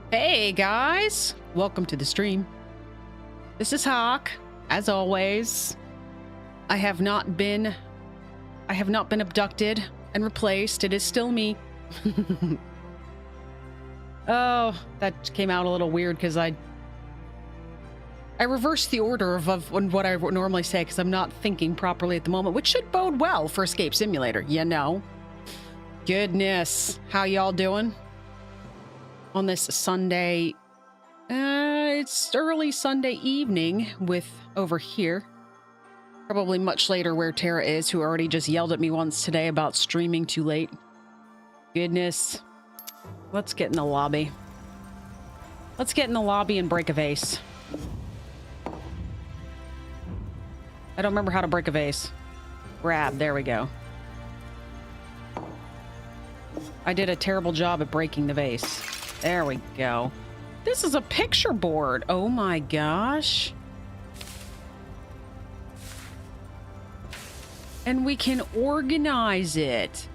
Hey guys, welcome to the stream. This is Hawk. As always, I have not been abducted and replaced. It is still me. Oh, that came out a little weird because I reversed the order of what I normally say because I'm not thinking properly at the moment, which should bode well for Escape Simulator, you know. Goodness, how y'all doing? On this Sunday, it's early Sunday evening with over here. Probably much later where Tara is, who already just yelled at me once today about streaming too late. Goodness. Let's get in the lobby. Let's get in the lobby and break a vase. I don't remember how to break a vase. Grab, there we go. I did a terrible job at breaking the vase. There we go. This is a picture board. Oh my gosh. And we can organize it.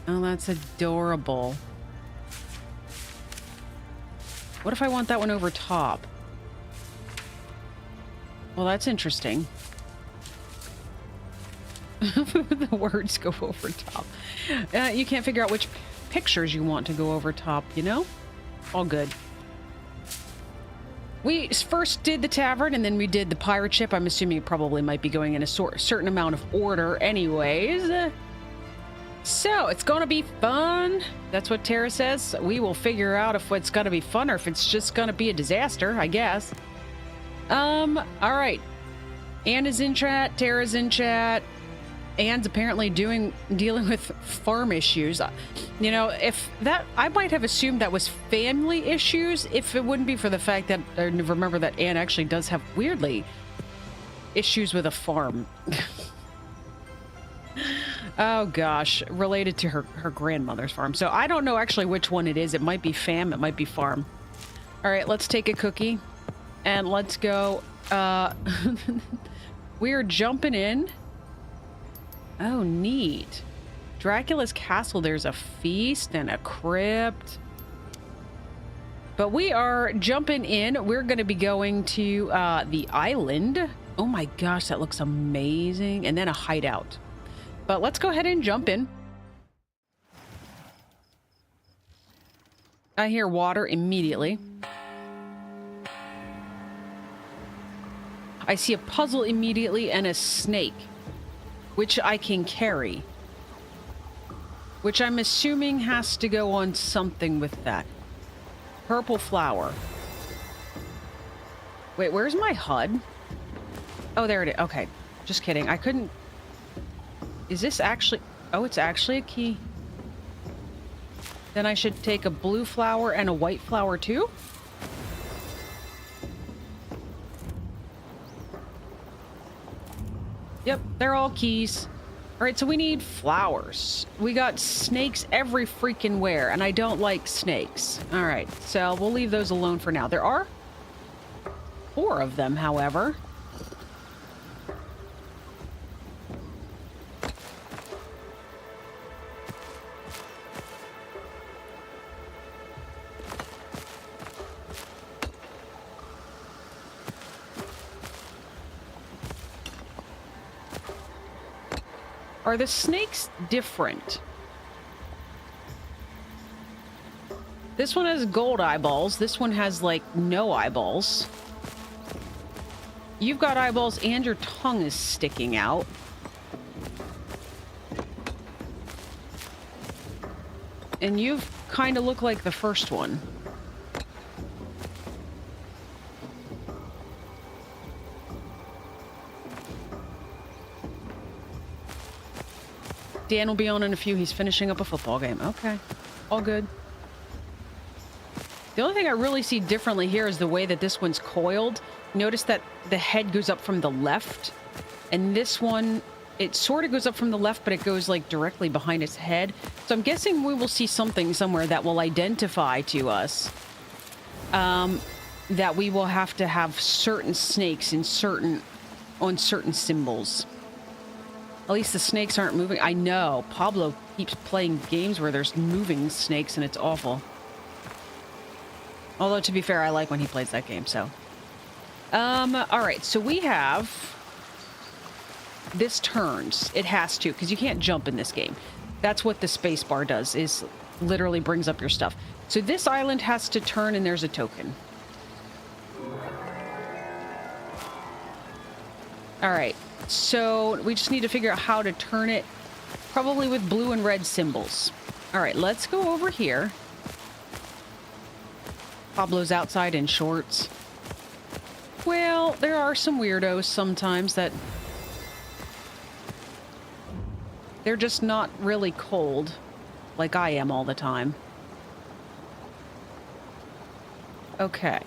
Oh, that's adorable. What if I want that one over top? Well, that's interesting. The words go over top. You can't figure out which pictures you want to go over top, you know? All good. We first did the tavern, and then we did the pirate ship. I'm assuming it probably might be going in a certain amount of order anyways. So, it's gonna be fun. That's what Tara says. We will figure out if it's gonna be fun or if it's just gonna be a disaster, I guess. Alright. Anna's in chat, Tara's in chat. Anne's apparently dealing with farm issues. You know, if that, I might have assumed that was family issues if it wouldn't be for the fact that I remember that Anne actually does have weirdly issues with a farm. Oh gosh, related to her grandmother's farm. So I don't know actually which one it is. It might be fam, it might be farm. All right, let's take a cookie and let's go. We're jumping in. Oh, neat. Dracula's castle, there's a feast and a crypt. But we are jumping in. We're going to be going to the island. Oh my gosh, that looks amazing. And then a hideout. But let's go ahead and jump in. I hear water immediately. I see a puzzle immediately and a snake, which I can carry. Which I'm assuming has to go on something with that. Purple flower. Wait, where's my HUD? Oh, there it is. Okay. Just kidding. I couldn't... Is this actually... Oh, it's actually a key. Then I should take a blue flower and a white flower too? Yep, they're all keys. All right, so we need flowers. We got snakes every freaking where, and I don't like snakes. All right, so we'll leave those alone for now. There are 4 of them, however. Are the snakes different? This one has gold eyeballs. This one has, like, no eyeballs. You've got eyeballs and your tongue is sticking out. And you kind of look like the first one. Dan will be on in a few. He's finishing up a football game. Okay. All good. The only thing I really see differently here is the way that this one's coiled. Notice that the head goes up from the left. And this one, it sort of goes up from the left, but it goes like directly behind its head. So I'm guessing we will see something somewhere that will identify to us that we will have to have certain snakes in on certain symbols. At least the snakes aren't moving. I know. Pablo keeps playing games where there's moving snakes and it's awful. Although, to be fair, I like when he plays that game, so. All right, so we have... This turns. It has to, because you can't jump in this game. That's what the space bar does, is literally brings up your stuff. So this island has to turn, and there's a token. All right, so we just need to figure out how to turn it, probably with blue and red symbols. All right, let's go over here. Pablo's outside in shorts. Well, there are some weirdos sometimes that... They're just not really cold, like I am all the time. Okay.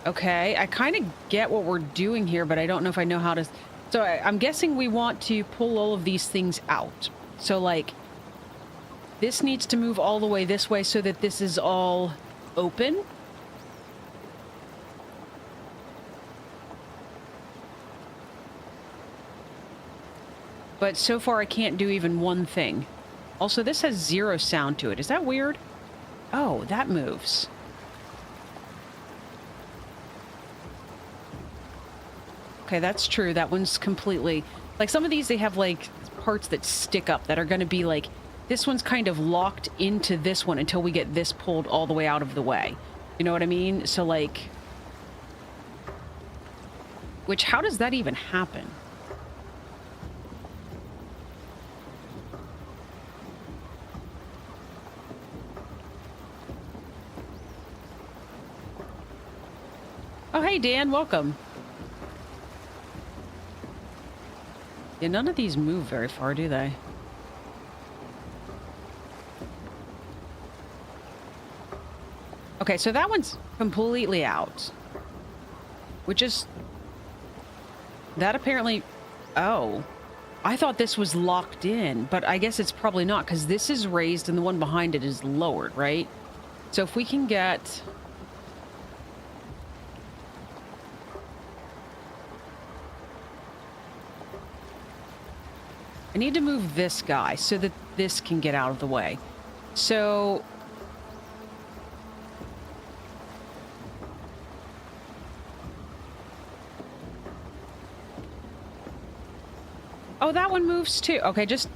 Okay, I kind of get what we're doing here, but I don't know if I know how to... So I'm guessing we want to pull all of these things out. So, like, this needs to move all the way this way so that this is all open. But so far I can't do even one thing. Also, this has 0 sound to it. Is that weird? Oh, that moves. Okay, that's true. That one's completely... Like, some of these, they have, like, parts that stick up that are going to be, like... This one's kind of locked into this one until we get this pulled all the way out of the way. You know what I mean? So, like... Which, how does that even happen? Oh, hey, Dan. Welcome. Yeah, none of these move very far, do they? Okay, so that one's completely out. Which is... That apparently... Oh. I thought this was locked in, but I guess it's probably not, because this is raised and the one behind it is lowered, right? So if we can get... I need to move this guy so that this can get out of the way. So... Oh, that one moves too. Okay, just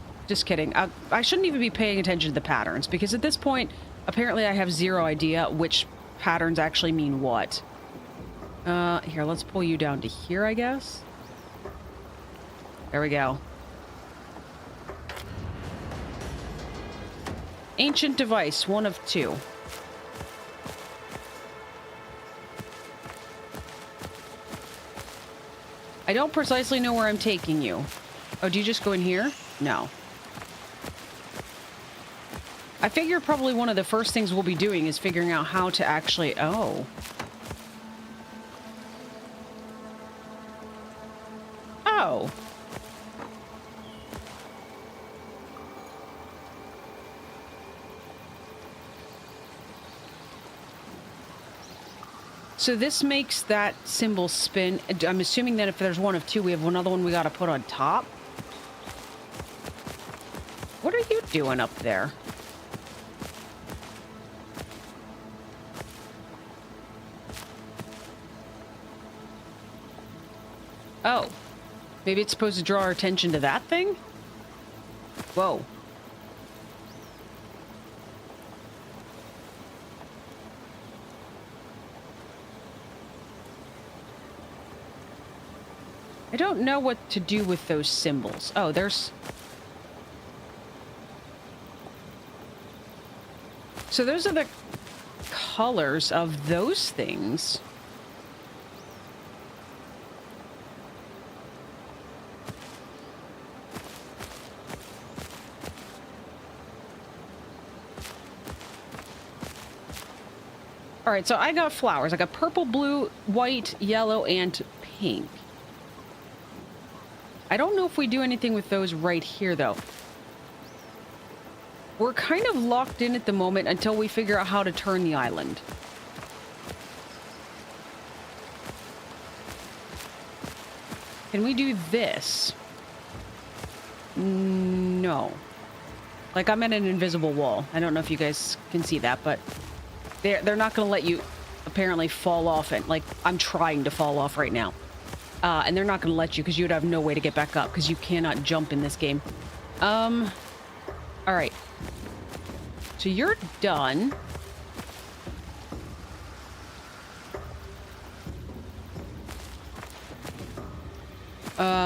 kidding. I shouldn't even be paying attention to the patterns, because at this point, apparently I have 0 idea which patterns actually mean what. Here, let's pull you down to here, I guess. There we go. Ancient device, 1 of 2. I don't precisely know where I'm taking you. Oh, do you just go in here? No. I figure probably one of the first things we'll be doing is figuring out how to actually... Oh. Oh. So this makes that symbol spin. I'm assuming that if there's 1 of 2, we have another one we got to put on top. What are you doing up there? Oh. Maybe it's supposed to draw our attention to that thing? Whoa. I don't know what to do with those symbols. Oh, there's... So those are the colors of those things. All right, so I got flowers. I got purple, blue, white, yellow, and pink. I don't know if we do anything with those right here, though. We're kind of locked in at the moment until we figure out how to turn the island. Can we do this? No. Like, I'm at an invisible wall. I don't know if you guys can see that, but they're not going to let you apparently fall off it. Like, I'm trying to fall off right now. And they're not going to let you because you'd have no way to get back up because you cannot jump in this game. All right. So you're done.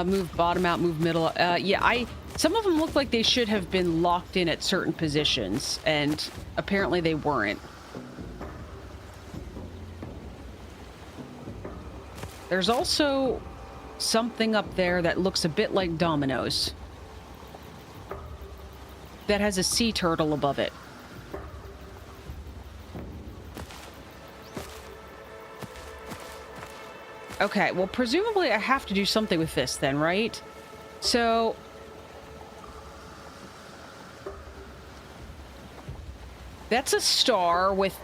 Move bottom out, move middle. Yeah, some of them look like they should have been locked in at certain positions, and apparently they weren't. There's also something up there that looks a bit like dominoes. That has a sea turtle above it. Okay, well, presumably I have to do something with this then, right? So... that's a star with...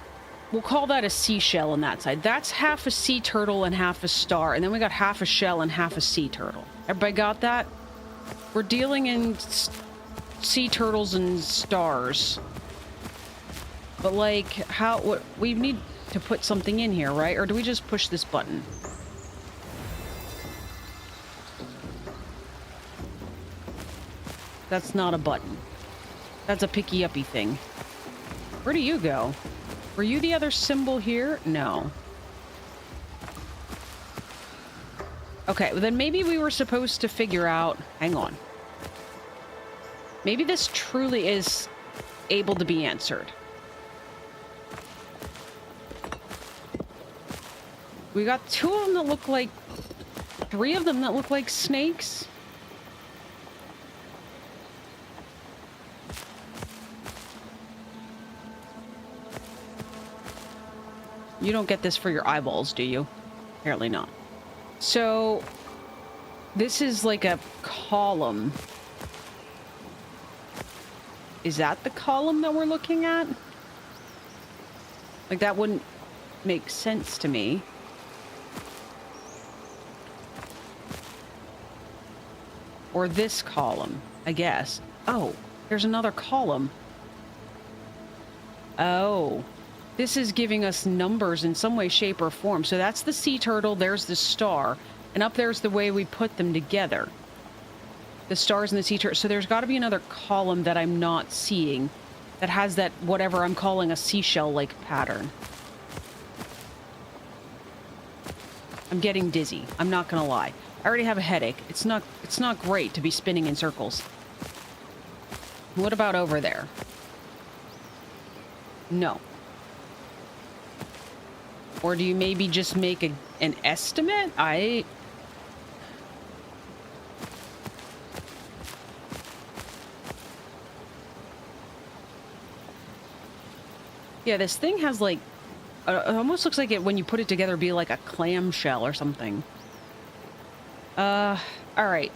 we'll call that a seashell on that side. That's half a sea turtle and half a star. And then we got half a shell and half a sea turtle. Everybody got that? We're dealing in sea turtles and stars. But, like, what... we need to put something in here, right? Or do we just push this button? That's not a button. That's a picky-uppy thing. Where do you go? Were you the other symbol here? No. Okay, well then maybe we were supposed to figure out... hang on. Maybe this truly is able to be answered. We got 2 of them that look like... 3 of them that look like snakes. You don't get this for your eyeballs, do you? Apparently not. So, this is like a column. Is that the column that we're looking at? Like, that wouldn't make sense to me. Or this column, I guess. Oh, there's another column. Oh. This is giving us numbers in some way, shape, or form. So that's the sea turtle, there's the star, and up there's the way we put them together. The stars and the sea turtle. So there's got to be another column that I'm not seeing that has that whatever I'm calling a seashell-like pattern. I'm getting dizzy. I'm not gonna lie. I already have a headache. It's not great to be spinning in circles. What about over there? No. Or do you maybe just make an estimate? Yeah, this thing has like... it almost looks like it, when you put it together, be like a clamshell or something. Alright.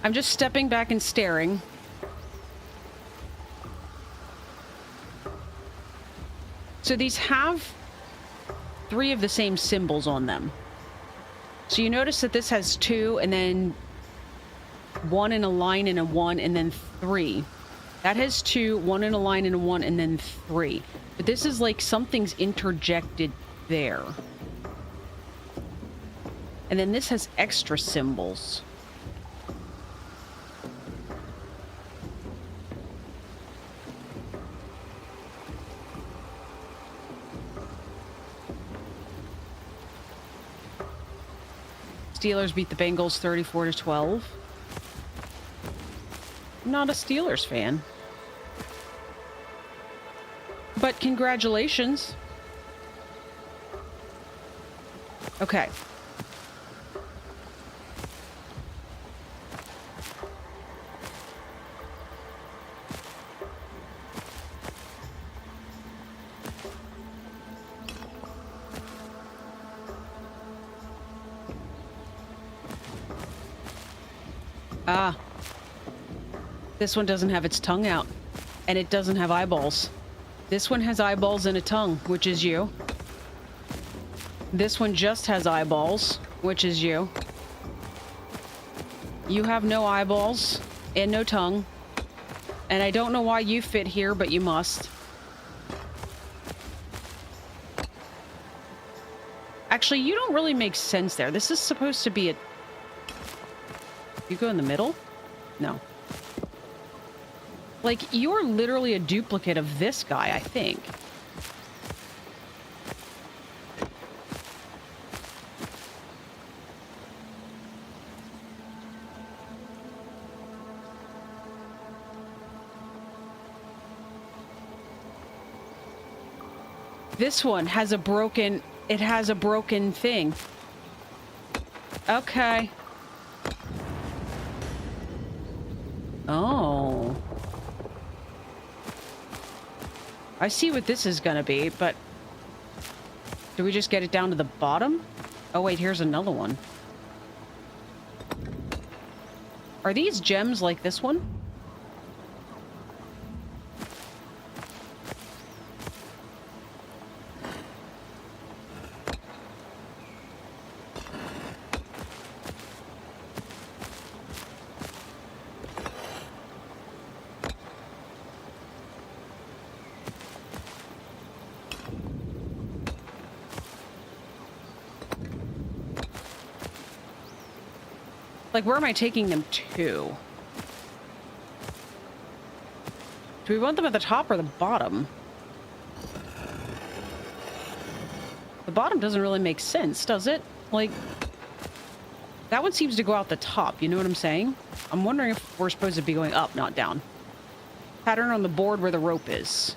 I'm just stepping back and staring. So these have 3 of the same symbols on them. So you notice that this has 2 and then 1 in a line and a 1 and then 3. That has 2, 1 in a line and a 1 and then 3. But this is like something's interjected there. And then this has extra symbols. Steelers beat the Bengals 34-12. I'm not a Steelers fan. But congratulations. Okay. Ah. This one doesn't have its tongue out. And it doesn't have eyeballs. This one has eyeballs and a tongue, which is you. This one just has eyeballs, which is you. You have no eyeballs and no tongue. And I don't know why you fit here, but you must. Actually, you don't really make sense there. This is supposed to be a... You go in the middle? No. Like, you're literally a duplicate of this guy, I think. This one has a broken... It has a broken thing. Okay. Oh. I see what this is gonna be, but... Do we just get it down to the bottom? Oh wait, here's another one. Are these gems like this one? Like, where am I taking them to? Do we want them at the top or the bottom? The bottom doesn't really make sense, does it? Like, that one seems to go out the top, you know what I'm saying? I'm wondering if we're supposed to be going up, not down. Pattern on the board where the rope is.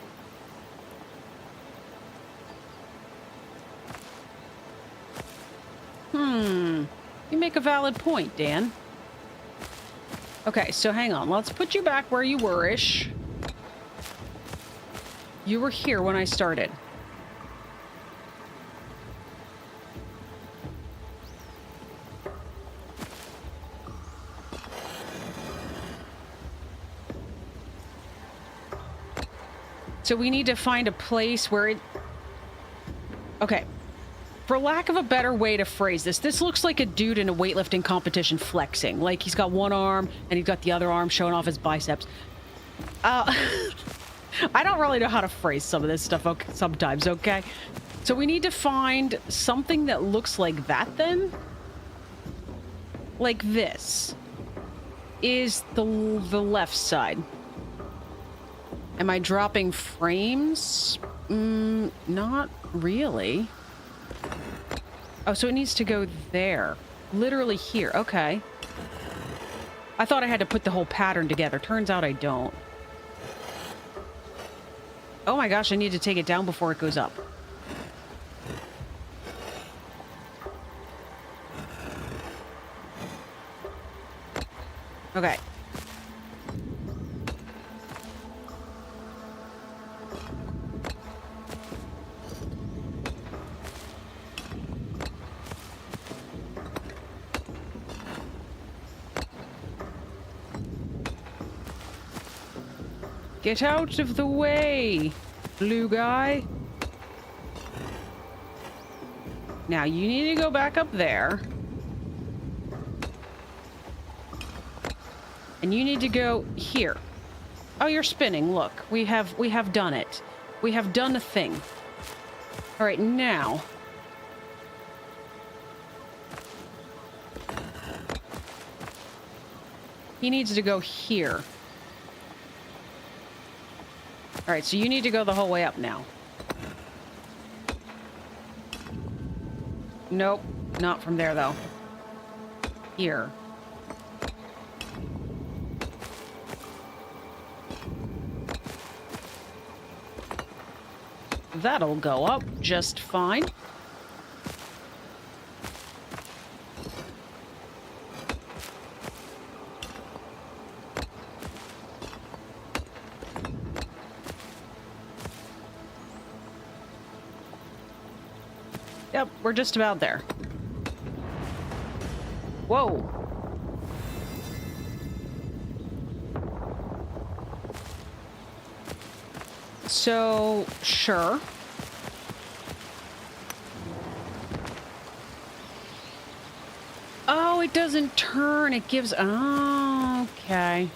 You make a valid point, Dan. Okay, so hang on. Let's put you back where you were-ish. You were here when I started. So we need to find a place where it... Okay. For lack of a better way to phrase this, this looks like a dude in a weightlifting competition flexing. Like, he's got one arm, and he's got the other arm showing off his biceps. I don't really know how to phrase some of this stuff sometimes, okay? So we need to find something that looks like that, then? Like this. Is the left side. Am I dropping frames? Not really. Oh, so it needs to go there. Literally here. Okay. I thought I had to put the whole pattern together. Turns out I don't. Oh my gosh, I need to take it down before it goes up. Okay. Get out of the way, blue guy. Now, you need to go back up there. And you need to go here. Oh, you're spinning. Look, we have done it. We have done a thing. All right, now. He needs to go here. All right, so you need to go the whole way up now. Nope, not from there, though. Here. That'll go up just fine. Yep, we're just about there. Whoa. So, sure. Oh, it doesn't turn. It gives... Oh, okay.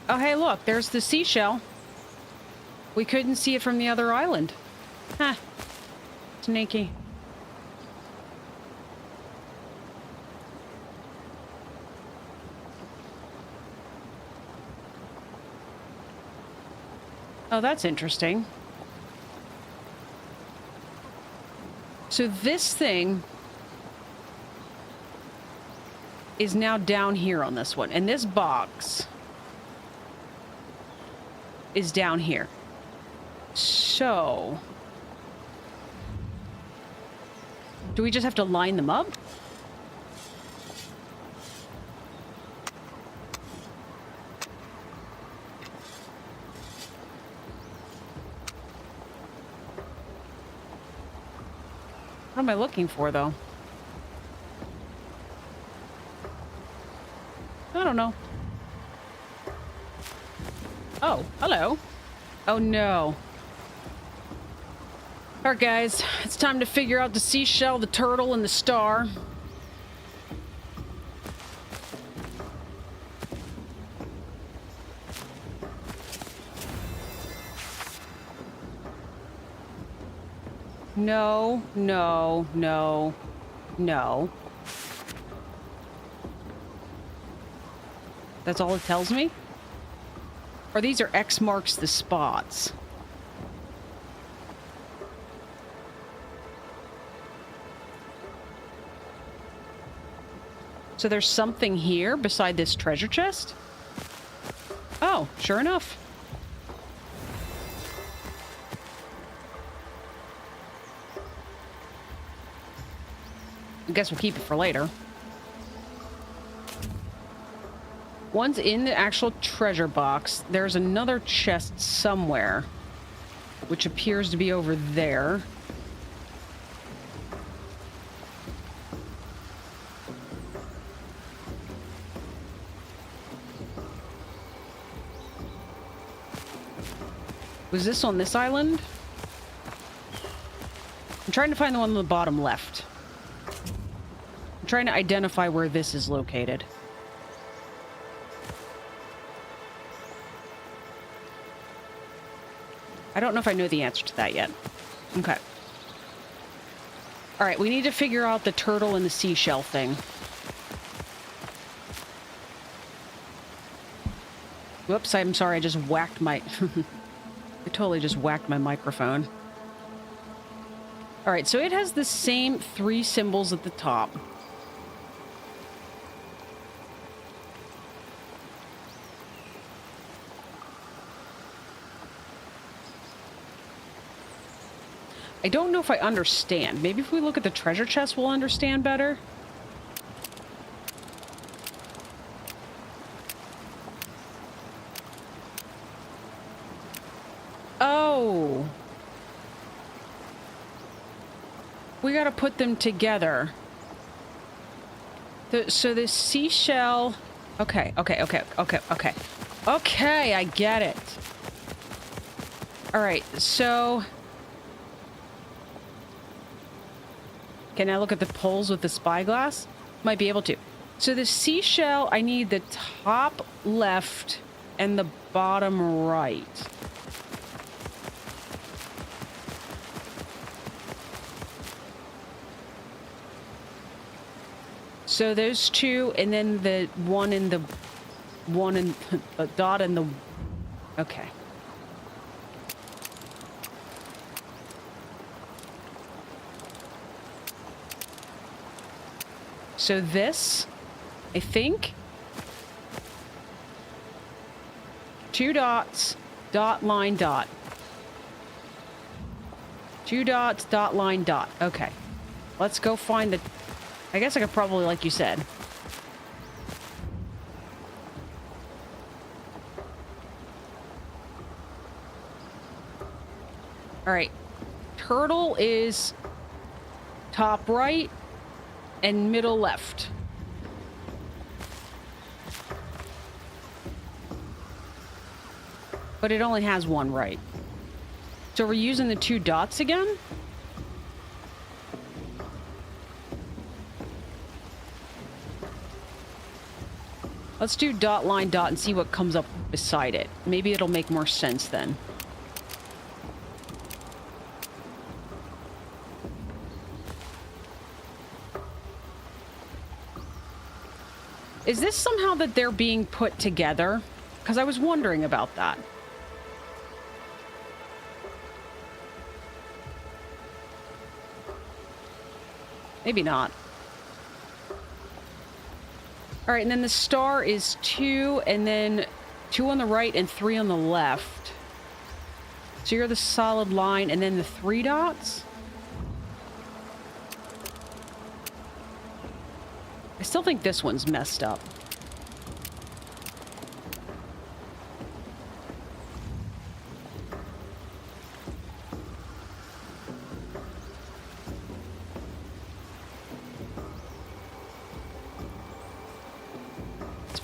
Oh, hey, look. There's the seashell. We couldn't see it from the other island. Huh. Sneaky. Oh, that's interesting. So this thing is now down here on this one. And this box is down here. So... do we just have to line them up? What am I looking for, though? I don't know. Oh, hello. Oh, no. All right, guys. It's time to figure out the seashell, the turtle, and the star. No, no, no, no. That's all it tells me? Or these are X marks the spots. So there's something here beside this treasure chest? Oh, sure enough. I guess we'll keep it for later. One's in the actual treasure box. There's another chest somewhere, which appears to be over there. Was this on this island? I'm trying to find the one on the bottom left. I'm trying to identify where this is located. I don't know if I know the answer to that yet. Okay. All right, we need to figure out the turtle and the seashell thing. Whoops, I'm sorry, I just whacked my... I totally just whacked my microphone. All right, so it has the same 3 symbols at the top. I don't know if I understand. Maybe if we look at the treasure chest, we'll understand better. Oh. We gotta put them together. So the seashell... Okay, okay, I get it. All right, so... Can I look at the poles with the spyglass? Might be able to. So the seashell, I need the top left and the bottom right. So those 2, and then the one in the dot in the... Okay. So this, I think, 2 dots, dot, line, dot. 2 dots, dot, line, dot. Okay. Let's go find the... I guess I could probably, like you said. All right. Turtle is top right and middle left. But it only has one right. So we're using the 2 dots again? Let's do dot, line, dot, and see what comes up beside it. Maybe it'll make more sense then. Is this somehow that they're being put together? Because I was wondering about that. Maybe not. All right, and then the star is 2, and then 2 on the right and 3 on the left. So you're the solid line, and then the 3 dots? I still think this one's messed up.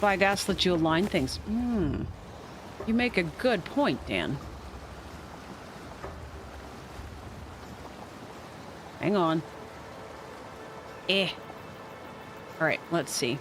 I guess let you align things. You make a good point, Dan. Hang on. All right, let's see.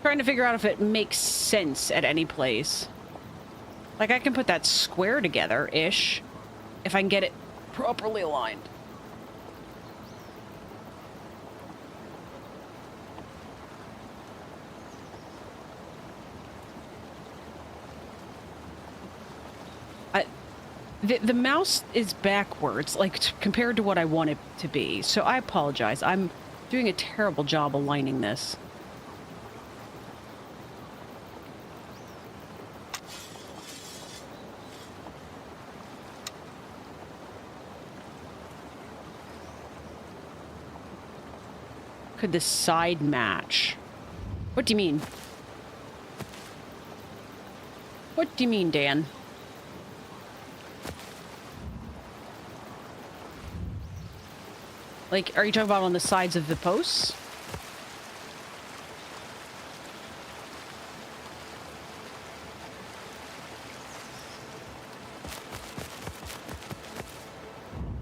Trying to figure out if it makes sense at any place. Like, I can put that square together-ish if I can get it properly aligned. The mouse is backwards, like, compared to what I want it to be. So I apologize. I'm doing a terrible job aligning this. Could the side match? What do you mean? What do you mean, Dan? Like, are you talking about on the sides of the posts?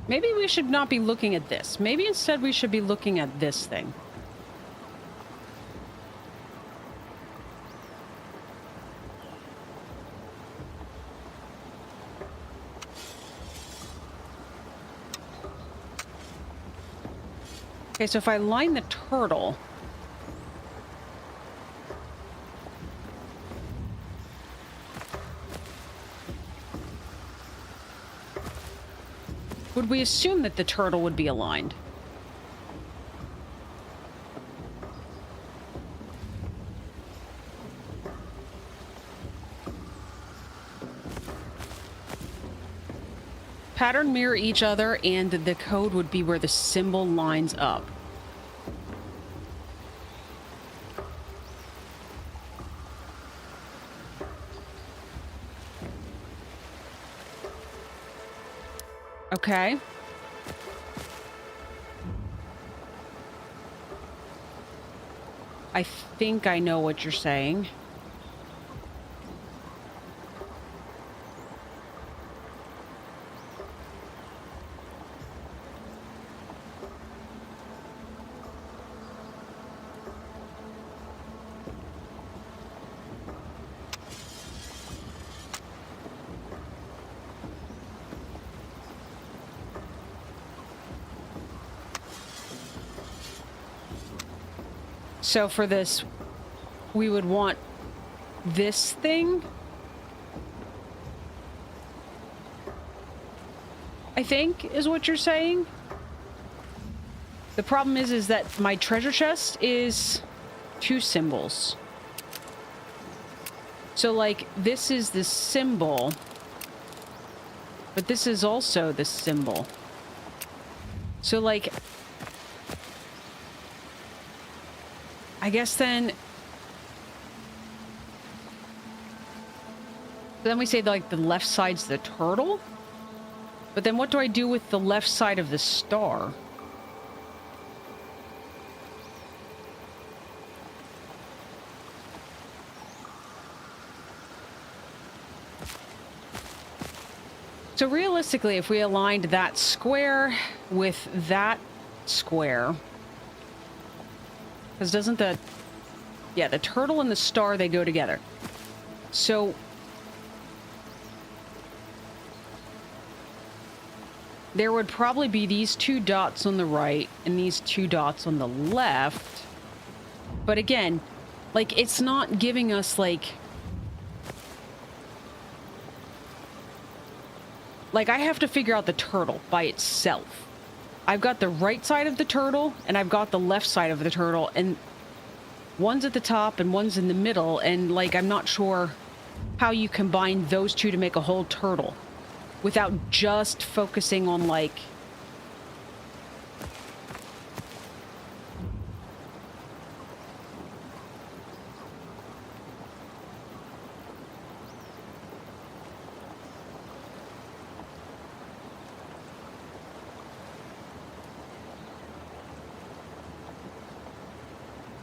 Maybe we should not be looking at this. Maybe instead we should be looking at this thing. Okay, so if I line the turtle... would we assume that the turtle would be aligned? Pattern mirror each other, and the code would be where the symbol lines up. Okay. I think I know what you're saying. So for this, we would want this thing, I think, is what you're saying. The problem is that my treasure chest is 2 symbols. So, like, this is the symbol, but this is also the symbol. So, like, I guess then we say, like, the left side's the turtle? But then what do I do with the left side of the star? So realistically, if we aligned that square with that square, because doesn't the, yeah, the turtle and the star, they go together. So there would probably be these 2 dots on the right and these 2 dots on the left. But again, like, it's not giving us, like, I have to figure out the turtle by itself. I've got the right side of the turtle, and I've got the left side of the turtle, and one's at the top and one's in the middle, and, like, I'm not sure how you combine those 2 to make a whole turtle without just focusing on, like...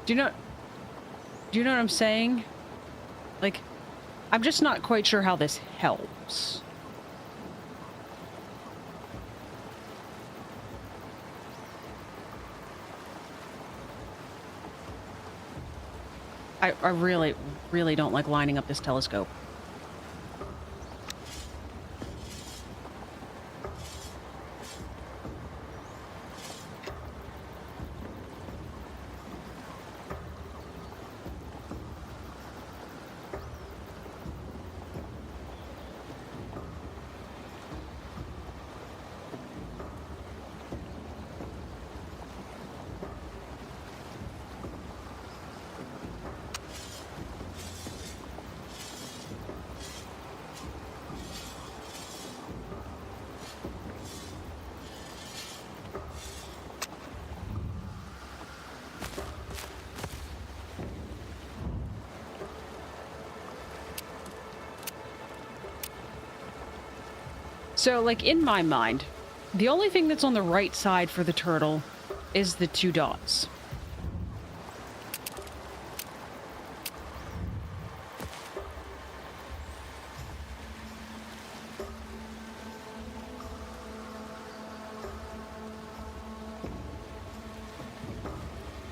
Do you know what I'm saying? Like, I'm just not quite sure how this helps. I really, really don't like lining up this telescope. So, like, in my mind, the only thing that's on the right side for the turtle is the 2 dots.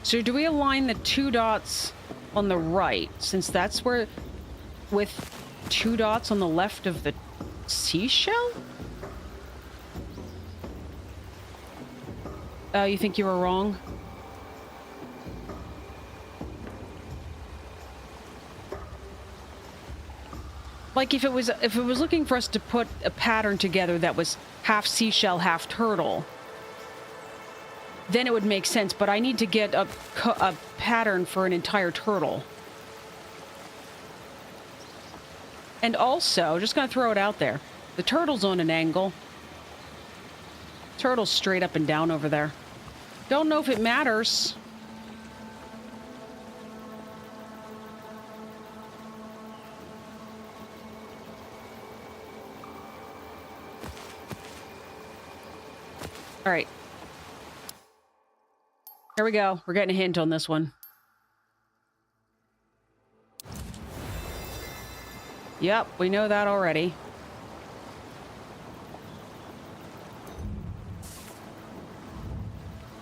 So do we align the 2 dots on the right, since that's where, with 2 dots on the left of the seashell? You think you were wrong? Like, if it was looking for us to put a pattern together that was half seashell, half turtle, then it would make sense, but I need to get a pattern for an entire turtle. And also, just gonna throw it out there, the turtle's on an angle. Turtle's straight up and down over there. Don't know if it matters. All right. Here we go. We're getting a hint on this one. Yep, we know that already.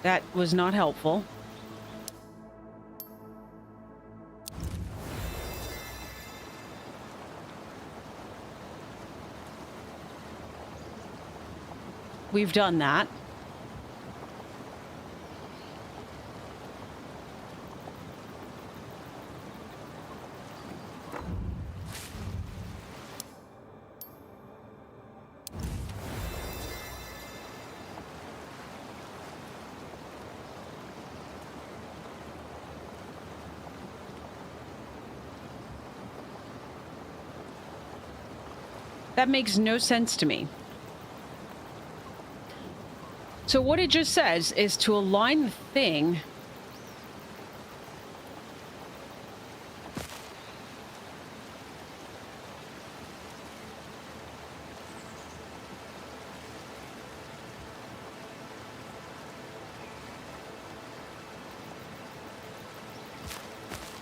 That was not helpful. We've done that. That makes no sense to me. So what it just says is to align the thing.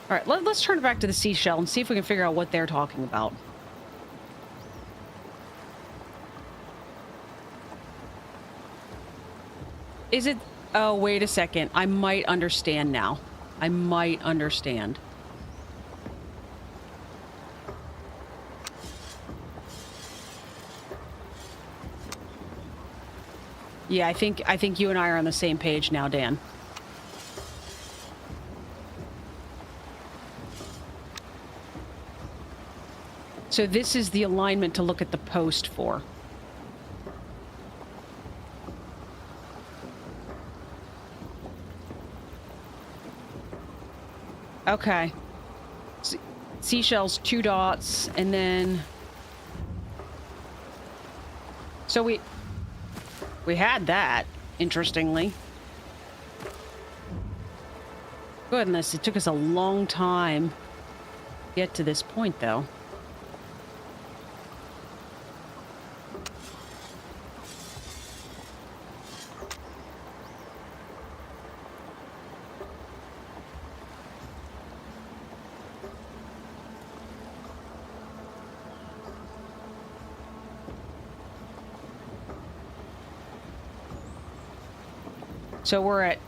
All right, let's turn it back to the seashell and see if we can figure out what they're talking about. Is it... Oh, wait a second. I might understand now. I might understand. Yeah, I think you and I are on the same page now, Dan. So this is the alignment to look at the post for. Okay. Seashells, 2 dots, and then... So we had that, interestingly. Goodness, it took us a long time to get to this point, though. So we're at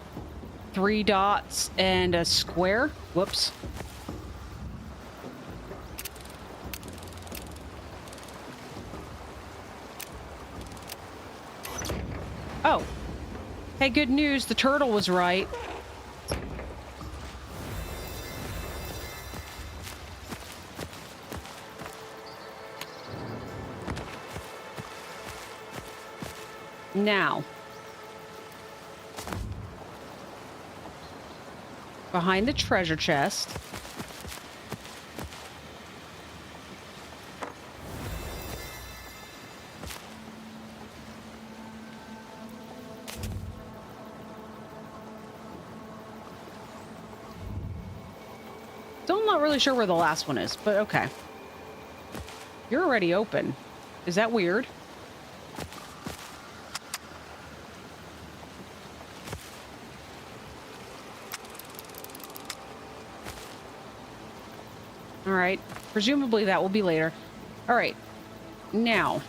3 dots and a square. Whoops. Oh. Hey, good news. The turtle was right. Now. Behind the treasure chest. Still not really sure where the last one is, but okay. You're already open. Is that weird? All right. Presumably that will be later. All right. Now.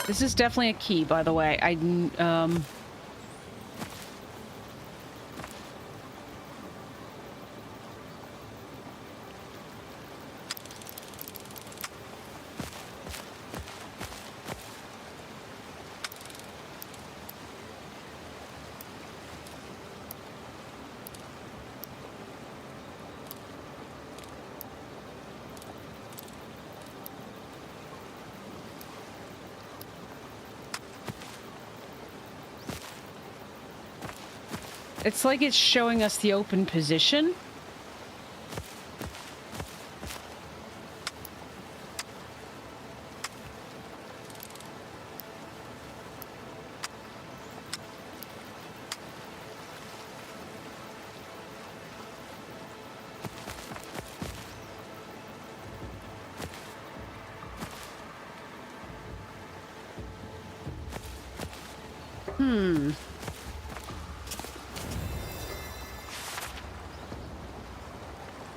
This is definitely a key, by the way. It's like it's showing us the open position.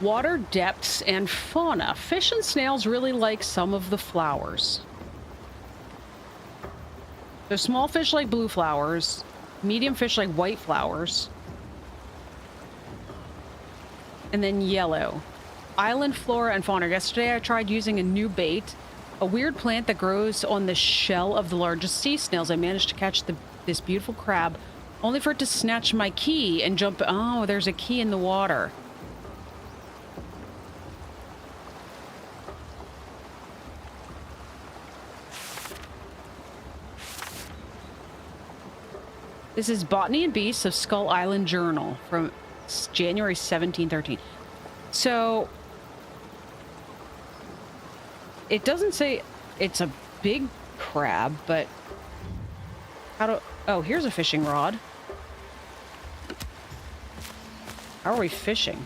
Water depths and fauna. Fish and snails really like some of the flowers. So small fish like blue flowers, medium fish like white flowers, and then yellow. Island flora and fauna. Yesterday I tried using a new bait, a weird plant that grows on the shell of the largest sea snails. I managed to catch this beautiful crab, only for it to snatch my key and jump. Oh, there's a key in the water. This is Botany and Beasts of Skull Island Journal from January 1713. So it doesn't say it's a big crab, but oh, here's a fishing rod. How are we fishing?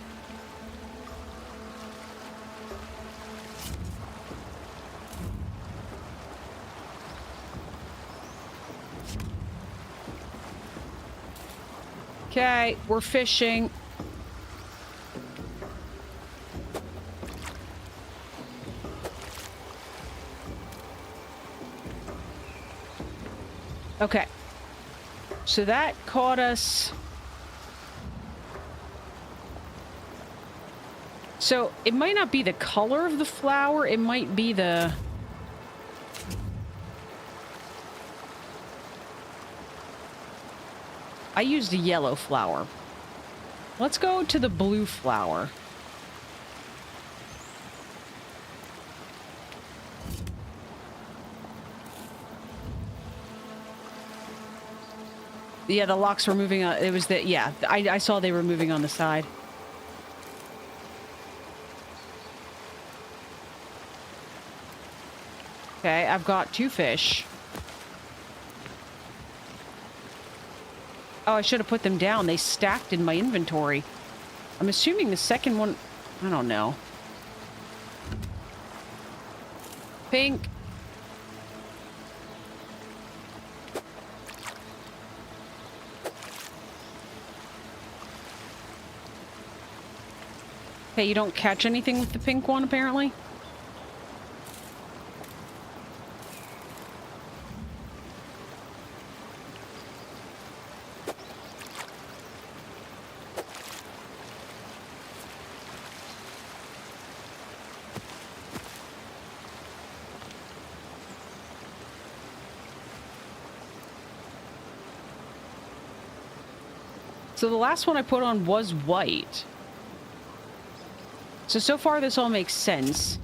Okay, we're fishing. Okay. So that caught us. So it might not be the color of the flower, it might be the... I used a yellow flower. Let's go to the blue flower. Yeah, the locks were moving on. It was the... Yeah, I saw they were moving on the side. Okay, I've got 2 fish. Oh, I should have put them down. They stacked in my inventory. I'm assuming the second one... I don't know. Pink. Okay, you don't catch anything with the pink one, apparently? So the last one I put on was white. So far this all makes sense.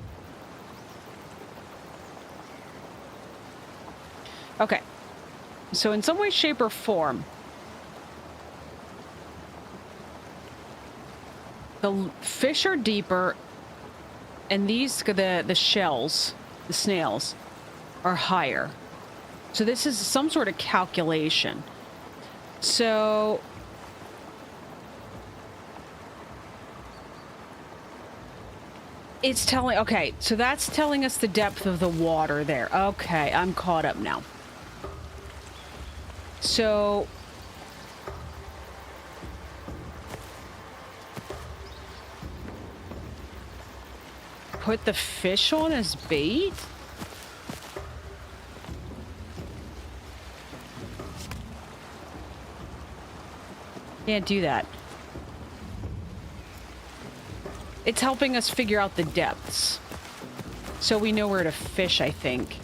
Okay. So in some way, shape, or form, the fish are deeper, and these, the shells, the snails, are higher. So this is some sort of calculation. So... it's telling... okay, so that's telling us the depth of the water there. Okay, I'm caught up now. So... put the fish on as bait? Can't do that. It's helping us figure out the depths. So we know where to fish, I think.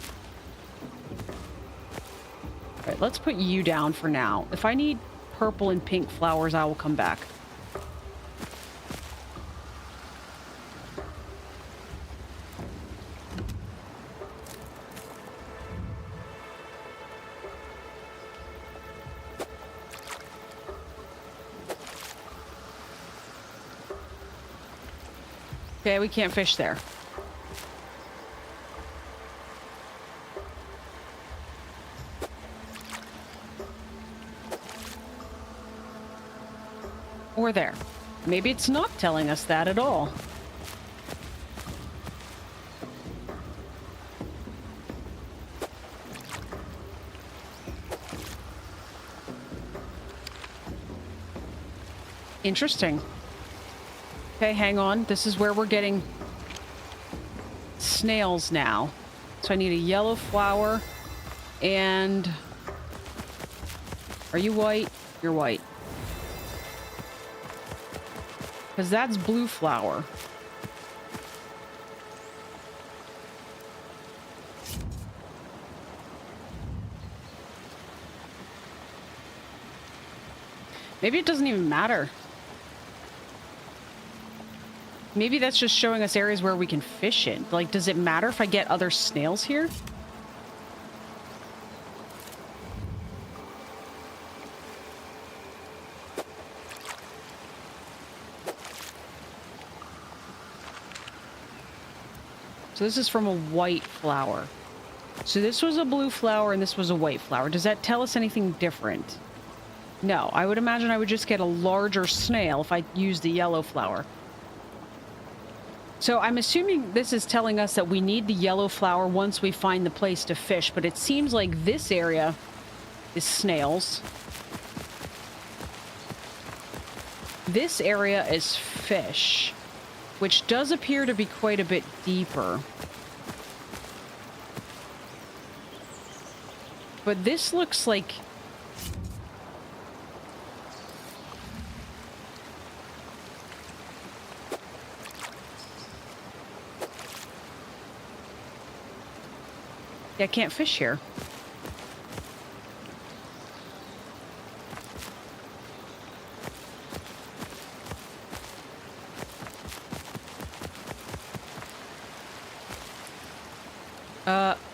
All right, let's put you down for now. If I need purple and pink flowers, I will come back. Okay, we can't fish there. Or there. Maybe it's not telling us that at all. Interesting. Okay, hang on. This is where we're getting snails now. So I need a yellow flower and... are you white? You're white. Because that's blue flower. Maybe it doesn't even matter. Maybe that's just showing us areas where we can fish in. Like, does it matter if I get other snails here? So this is from a white flower. So this was a blue flower and this was a white flower. Does that tell us anything different? No, I would imagine I would just get a larger snail if I used the yellow flower. So I'm assuming this is telling us that we need the yellow flower once we find the place to fish, but it seems like this area is snails. This area is fish, which does appear to be quite a bit deeper. But this looks like... Yeah, I can't fish here.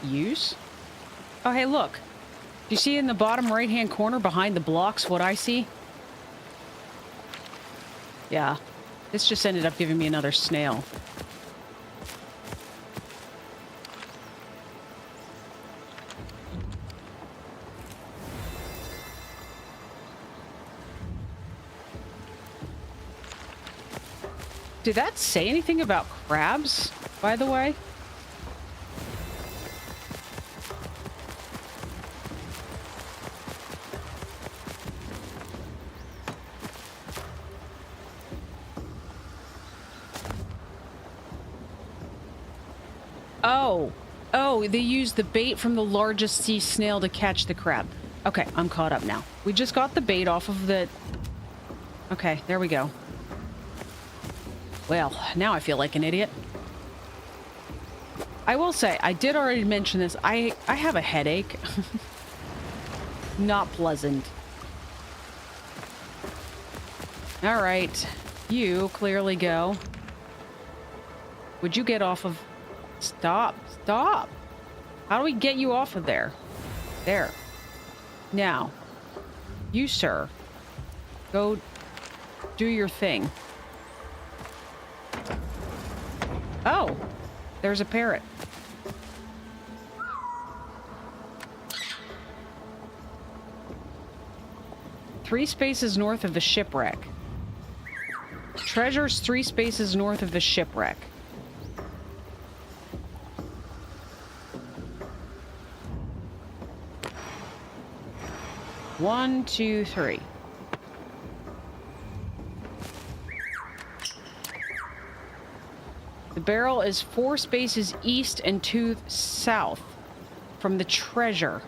Use? Oh, hey, look. Do you see in the bottom right-hand corner behind the blocks what I see? Yeah. This just ended up giving me another snail. Did that say anything about crabs, by the way? Oh, they used the bait from the largest sea snail to catch the crab. Okay, I'm caught up now. We just got the bait off of the... Okay, there we go. Well, now I feel like an idiot. I will say, I did already mention this. I have a headache. Not pleasant. All right. You clearly go. Would you get off of... Stop. Stop. How do we get you off of there? There. Now. You, sir. Go do your thing. Oh. There's a parrot. Three spaces north of the shipwreck. Treasure's 3 spaces north of the shipwreck. One, two, three. The barrel is 4 spaces east and 2 south from the treasure.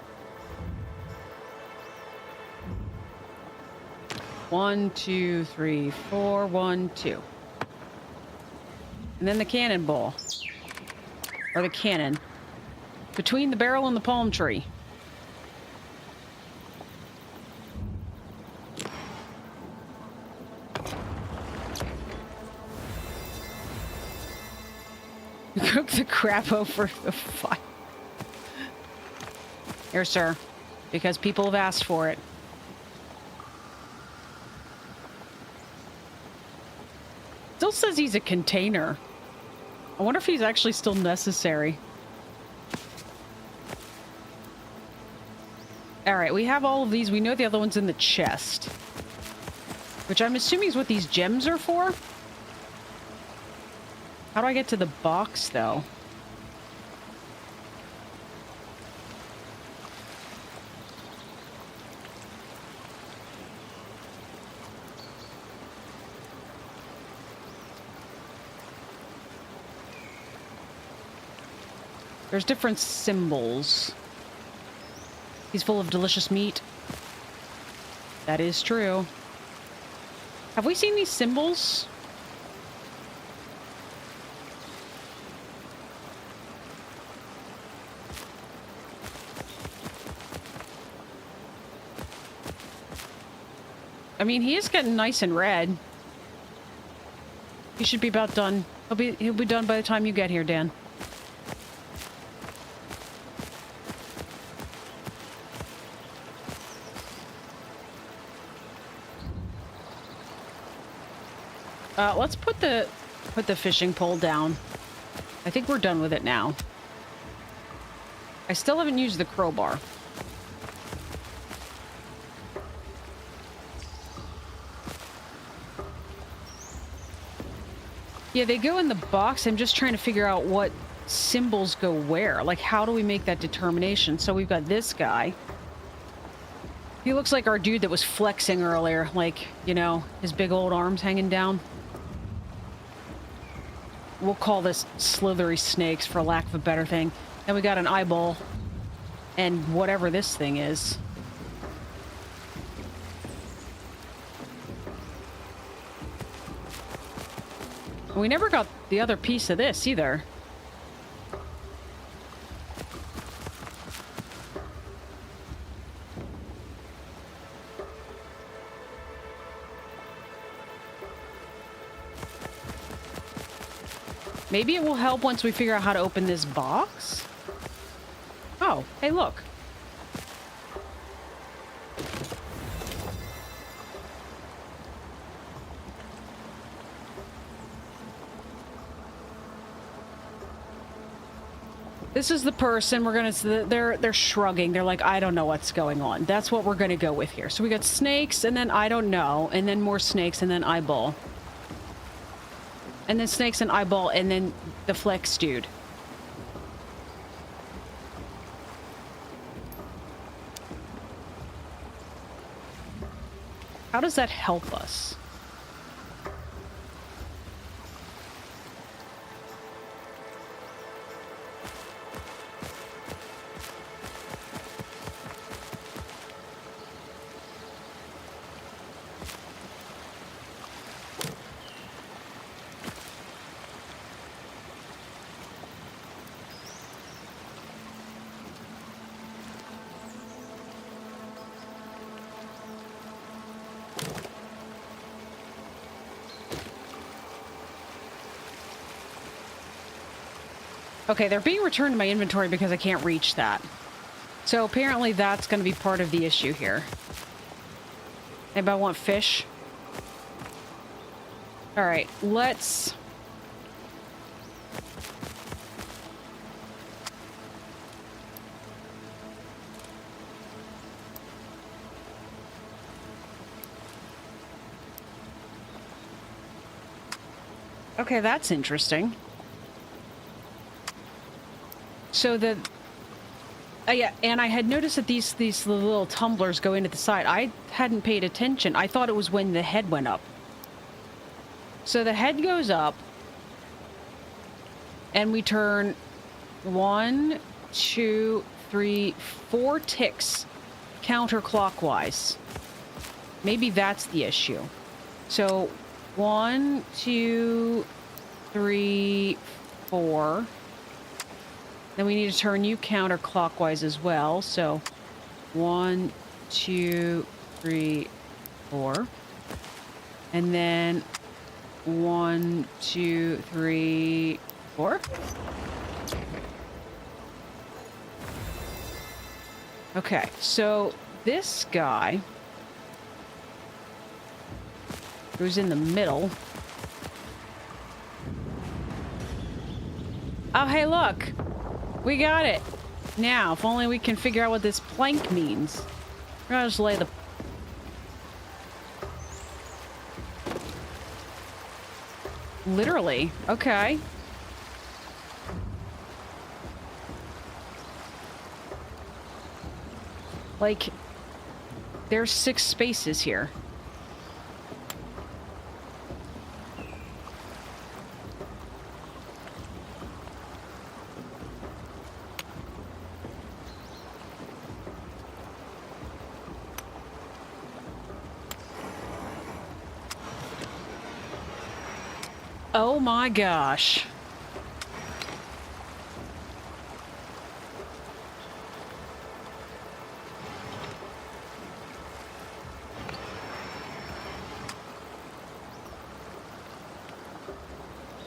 1, 2, 3, 4, 1, 2. And then the cannonball. Or the cannon. Between the barrel and the palm tree. Cook the crap over the fire. Here, sir. Because people have asked for it. Still says he's a container. I wonder if he's actually still necessary. Alright, we have all of these. We know the other one's in the chest. Which I'm assuming is what these gems are for? How do I get to the box, though? There's different symbols. He's full of delicious meat. That is true. Have we seen these symbols? I mean, he is getting nice and red. He should be about done. He'll be done by the time you get here, Dan. Let's put the fishing pole down. I think we're done with it now. I still haven't used the crowbar. Yeah, they go in the box. I'm just trying to figure out what symbols go where. Like, how do we make that determination? So we've got this guy. He looks like our dude that was flexing earlier. Like, you know, his big old arms hanging down. We'll call this slithery snakes for lack of a better thing. Then we got an eyeball. And whatever this thing is. We never got the other piece of this either. Maybe it will help once we figure out how to open this box? Oh, hey, look. This is the person we're gonna. They're shrugging. They're like, I don't know what's going on. That's what we're gonna go with here. So we got snakes, and then I don't know, and then more snakes, and then eyeball, and then snakes and eyeball, and then the flex dude. How does that help us? Okay, they're being returned to my inventory because I can't reach that. So apparently that's going to be part of the issue here. Anybody want fish? All right, let's... Okay, that's interesting. So the... yeah, and I had noticed that these little tumblers go into the side. I hadn't paid attention. I thought it was when the head went up. So the head goes up, and we turn 1, 2, 3, 4 ticks counterclockwise. Maybe that's the issue. So 1, 2, 3, 4. Then we need to turn you counterclockwise as well. So 1, 2, 3, 4. And then 1, 2, 3, 4. Okay, so this guy goes in the middle. Oh, hey, look. We got it. Now, if only we can figure out what this plank means. We're gonna just lay the... Literally. Okay. Like, there's 6 spaces here. Oh my gosh.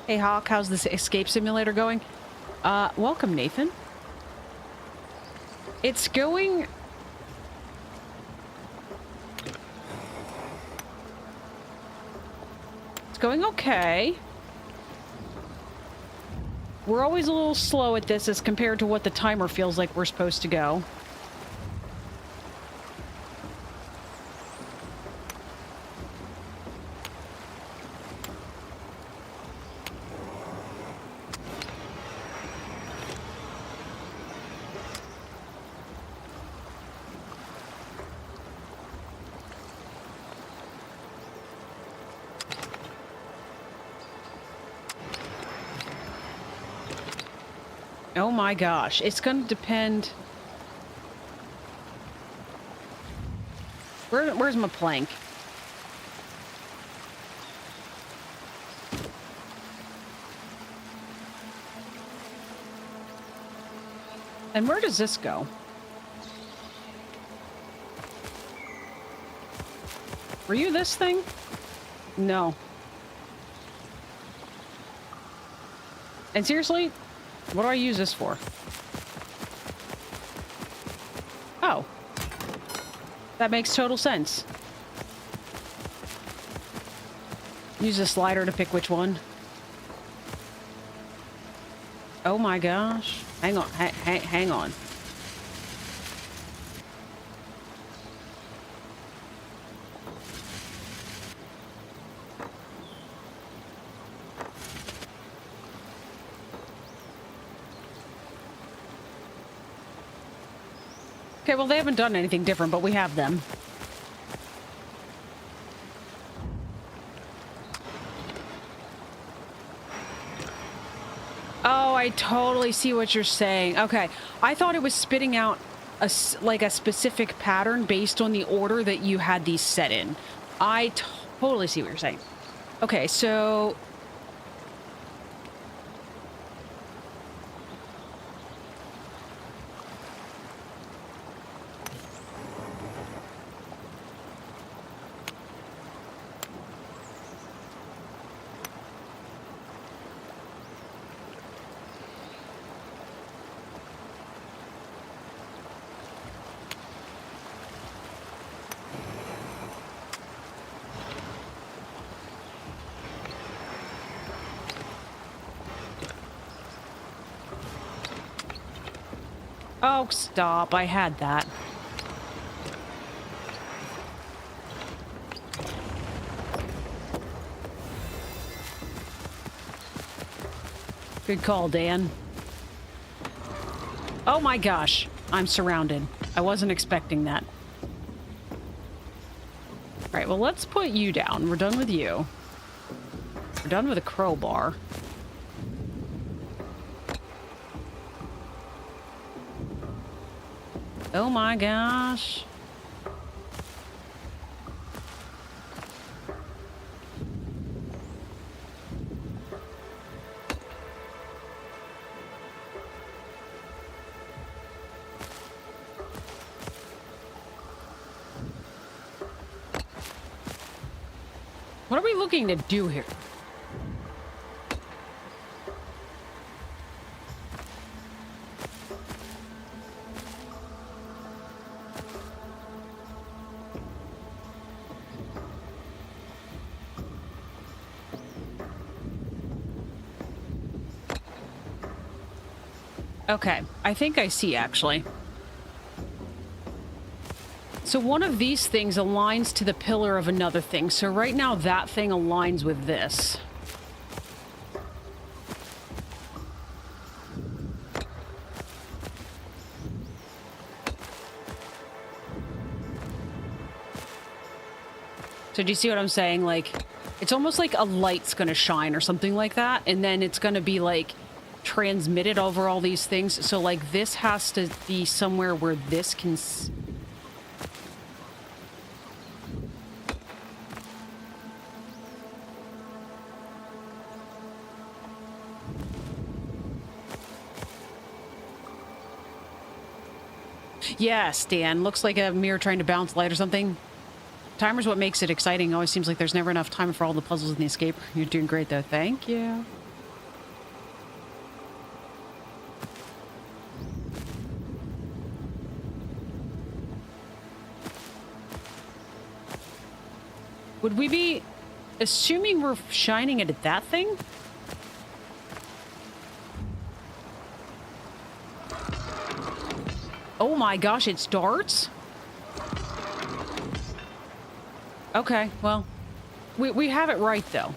Hey Hawk, how's this escape simulator going? Welcome Nathan. It's going... It's going okay. We're always a little slow at this as compared to what the timer feels like we're supposed to go. Oh my gosh, it's gonna depend. Where's my plank? And where does this go? Were you this thing? No. And seriously? What do I use this for? Oh. That makes total sense. Use a slider to pick which one. Oh my gosh. Hang on. Hang on. Okay, well, they haven't done anything different, but we have them. Oh, I totally see what you're saying. Okay, I thought it was spitting out like a specific pattern based on the order that you had these set in. I totally see what you're saying. Okay, so... Oh, stop. I had that. Good call, Dan. Oh my gosh. I'm surrounded. I wasn't expecting that. All right, well, let's put you down. We're done with you. We're done with a crowbar. Oh my gosh. What are we looking to do here? Okay, I think I see, actually. So one of these things aligns to the pillar of another thing. So right now that thing aligns with this. So do you see what I'm saying? Like, it's almost like a light's gonna shine or something like that, and then it's gonna be like transmitted over all these things. So like this has to be somewhere where this can Yes, Dan. Looks like a mirror trying to bounce light or something. Timer's what makes it exciting. Always seems like there's never enough time for all the puzzles in the escape. You're doing great, though. Thank you. Would we be assuming we're shining it at that thing? Oh my gosh, it's darts? Okay, well, we have it right, though.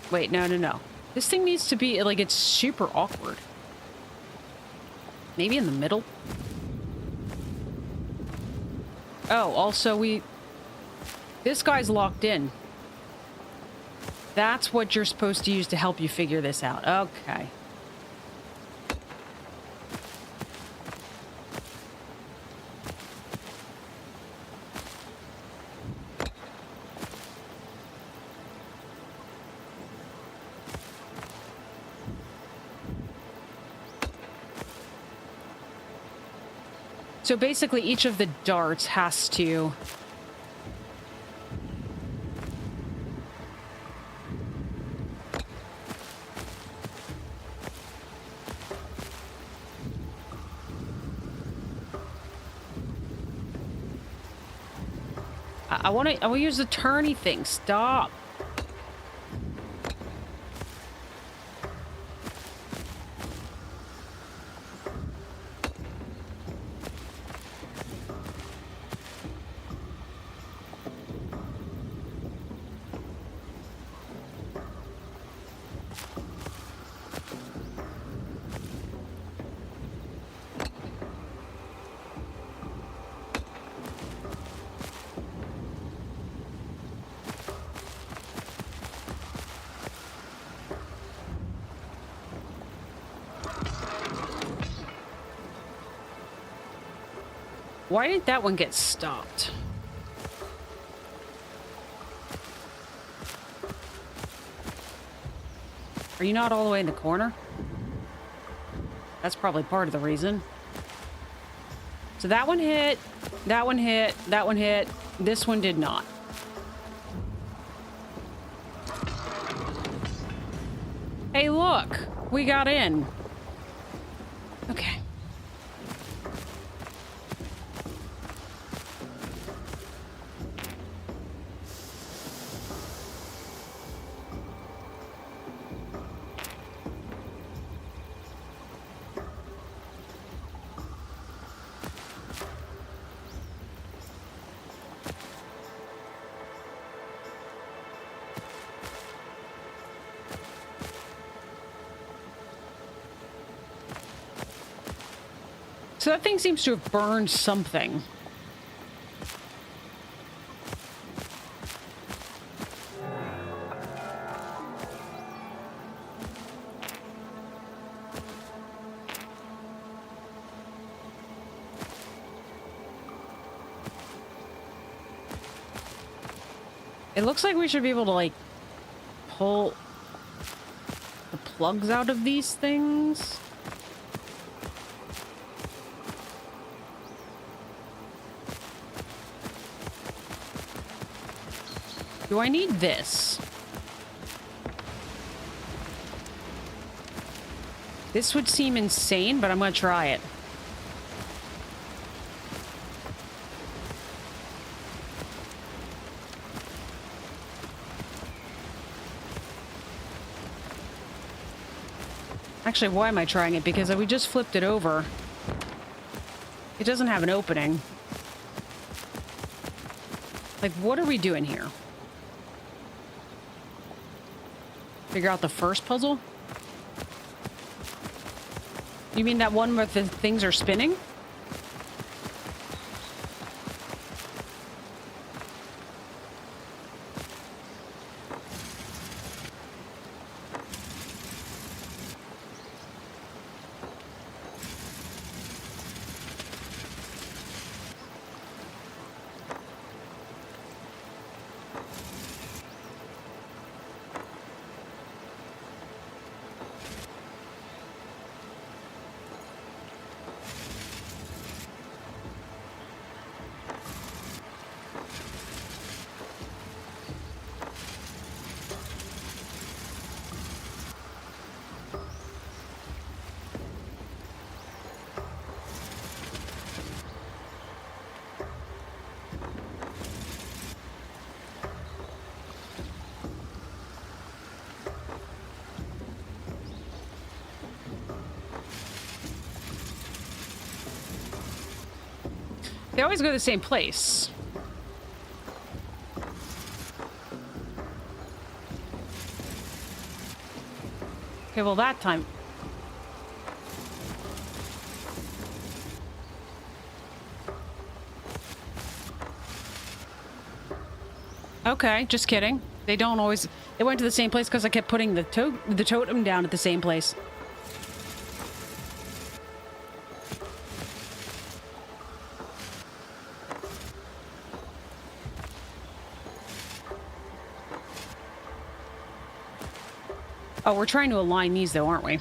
Wait, no. This thing needs to be, like, it's super awkward. Maybe in the middle? Oh, also this guy's locked in. That's what you're supposed to use to help you figure this out. Okay. So basically, each of the darts has to... I want to use the turny thing. Stop. Why did that one get stopped? Are you not all the way in the corner? That's probably part of the reason. So that one hit, that one hit, that one hit. This one did not. Hey, look! We got in. Okay. So that thing seems to have burned something. It looks like we should be able to, like, pull the plugs out of these things. Do I need this? This would seem insane, but I'm gonna try it. Actually, why am I trying it? Because we just flipped it over. It doesn't have an opening. Like, what are we doing here? Figure out the first puzzle? You mean that one where the things are spinning? They always go to the same place. Okay, well, that time... Okay, just kidding. They don't always... They went to the same place because I kept putting the totem down at the same place. Oh, we're trying to align these, though, aren't we?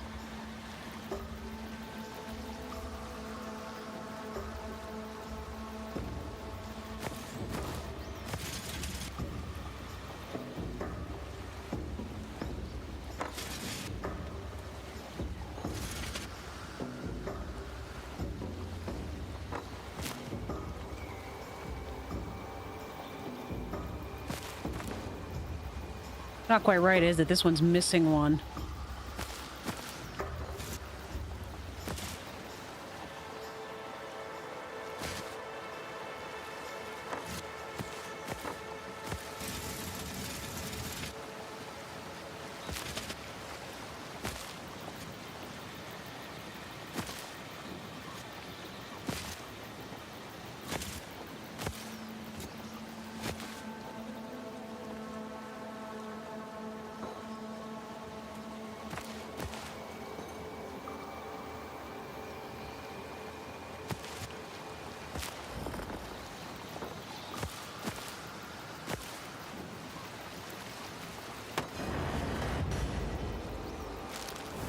Not quite right, is it? This one's missing one.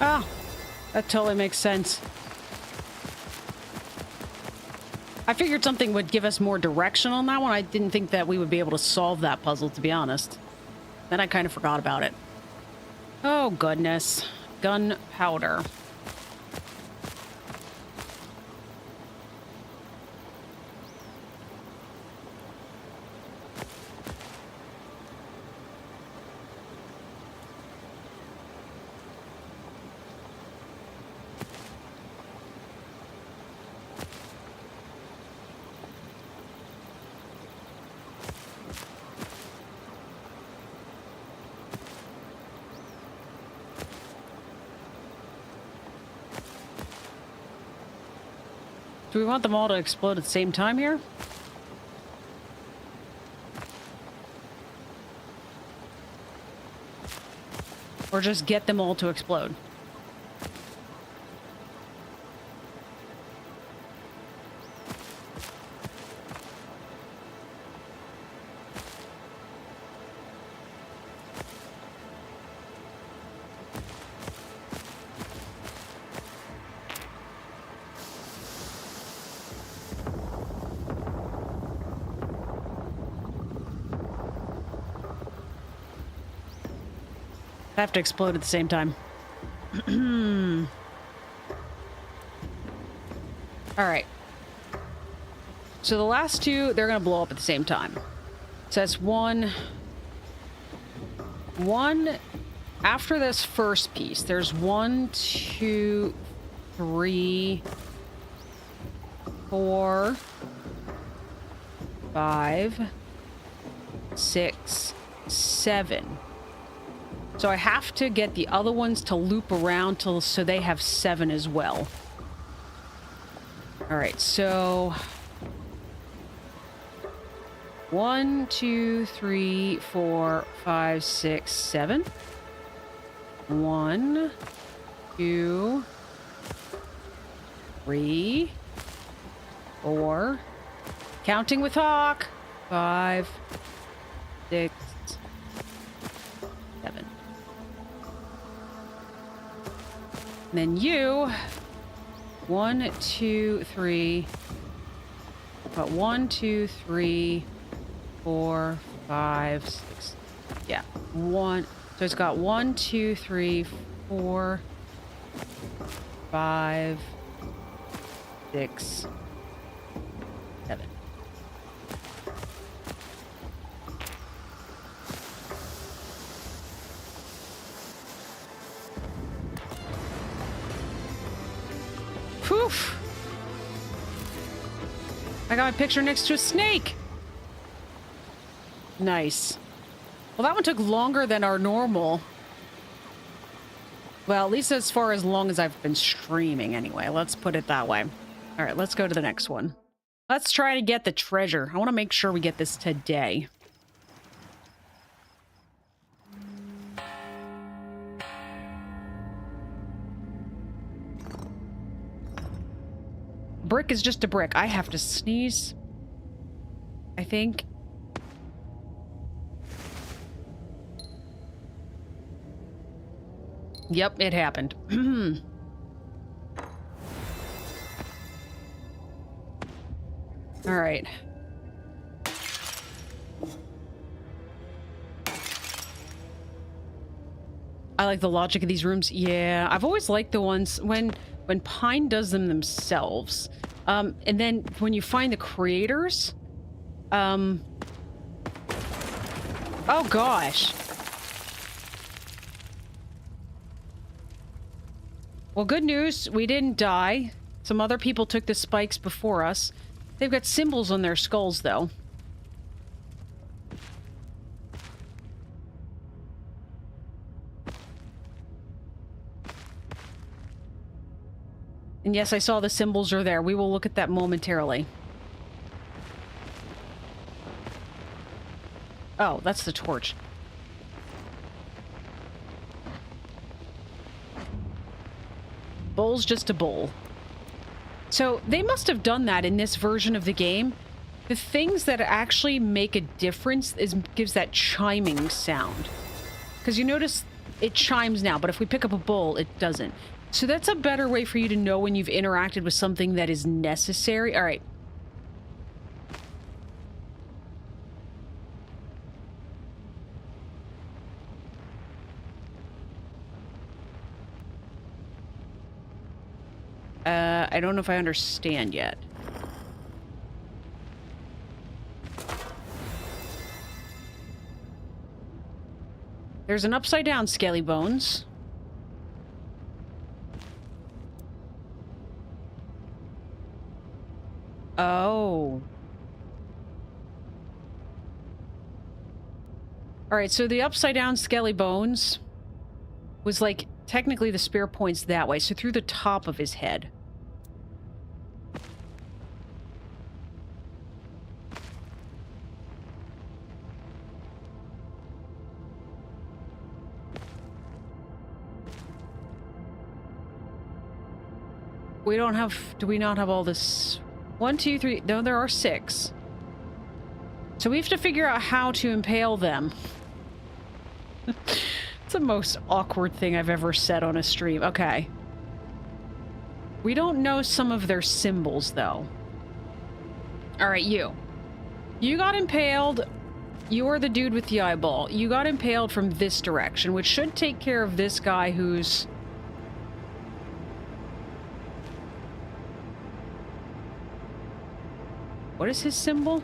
Oh, that totally makes sense. I figured something would give us more direction on that one. I didn't think that we would be able to solve that puzzle, to be honest. Then I kind of forgot about it. Oh, goodness. Gunpowder. Do we want them all to explode at the same time here? Or just get them all to explode? Have to explode at the same time. All right. So the last two, they're going to blow up at the same time. So that's one after this first piece. There's 1, 2, 3, 4, 5, 6, 7. So I have to get the other ones to loop around so they have 7 as well. All right, so 1, 2, 3, 4, 5, 6, 7. 1, 2, 3, 4. Counting with Hawk. 5, 6, 7. And then you, 1, 2, 3. Got 1, 2, 3, 4, 5, 6. Yeah, 1. So it's got 1, 2, 3, 4, 5, 6, 7. Poof. I got my picture next to a snake. Nice. Well, that one took longer than our normal. Well, at least as far as long as I've been streaming anyway. Let's put it that way. All right, let's go to the next one. Let's try to get the treasure. I want to make sure we get this today. Brick is just a brick. I have to sneeze, I think. Yep, it happened. All right. I like the logic of these rooms. Yeah, I've always liked the ones when Pine does them themselves. And then when you find the creators, oh gosh. Well, good news, we didn't die. Some other people took the spikes before us. They've got symbols on their skulls, though. And yes, I saw the symbols are there. We will look at that momentarily. Oh, that's the torch. Bowl's just a bowl. So they must have done that in this version of the game. The things that actually make a difference gives that chiming sound. Because you notice it chimes now, but if we pick up a bowl, it doesn't. So that's a better way for you to know when you've interacted with something that is necessary. All right. I don't know if I understand yet. There's an upside down Skelly Bones. Oh. Alright, so the upside down Skelly Bones was like, technically the spear points that way, so through the top of his head. We don't have... Do we not have all this? 1, 2, 3... No, there are 6. So we have to figure out how to impale them. It's the most awkward thing I've ever said on a stream. Okay. We don't know some of their symbols, though. Alright, you. You got impaled. You are the dude with the eyeball. You got impaled from this direction, which should take care of this guy who's... What is his symbol?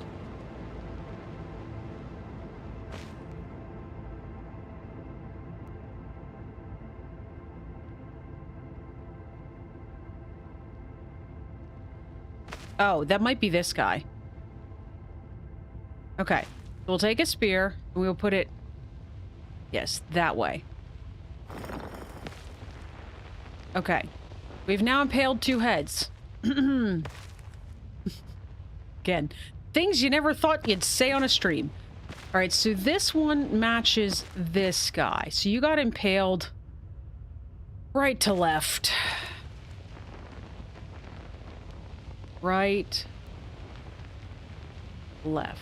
Oh, that might be this guy. Okay. We'll take a spear and we'll put it... Yes, that way. Okay. We've now impaled 2 heads. Again, things you never thought you'd say on a stream. Alright, so this one matches this guy. So you got impaled right to left. Right. Left.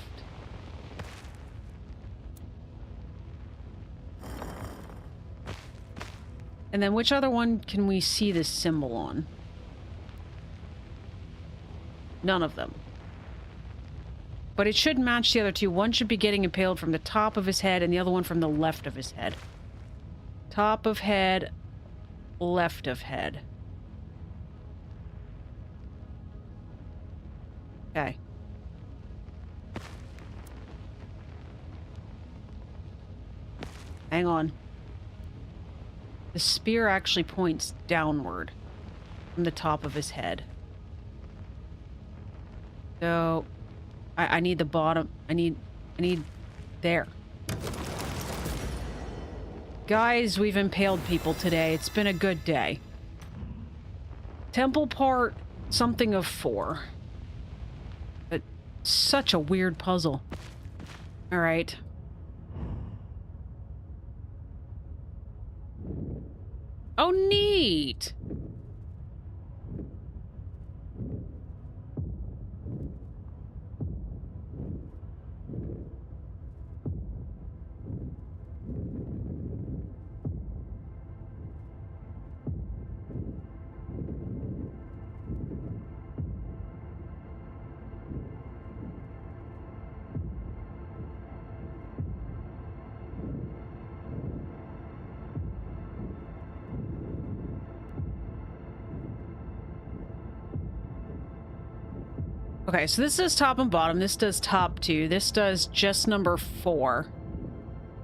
And then which other one can we see this symbol on? None of them. But it should match the other 2. One should be getting impaled from the top of his head and the other one from the left of his head. Top of head, left of head. Okay. Hang on. The spear actually points downward from the top of his head. So I need the bottom. I need there. Guys, we've impaled people today. It's been a good day. Temple part, something of 4. But such a weird puzzle. All right. Oh, neat. Okay, so this does top and bottom. This does top 2. This does just number 4.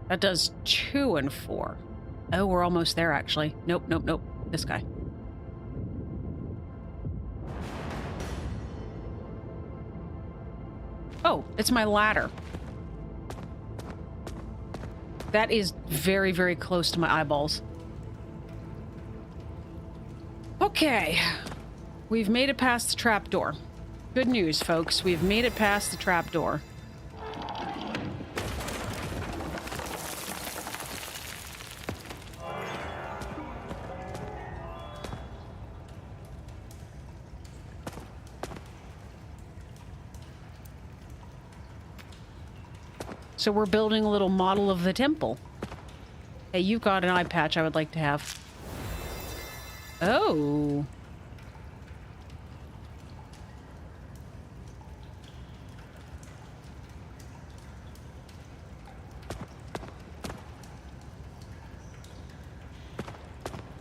That does 2 and 4. Oh, we're almost there, actually. Nope, nope, nope. This guy. Oh, it's my ladder. That is very, very close to my eyeballs. Okay. We've made it past the trapdoor. Good news, folks. We've made it past the trapdoor. So we're building a little model of the temple. Hey, you've got an eye patch I would like to have. Oh.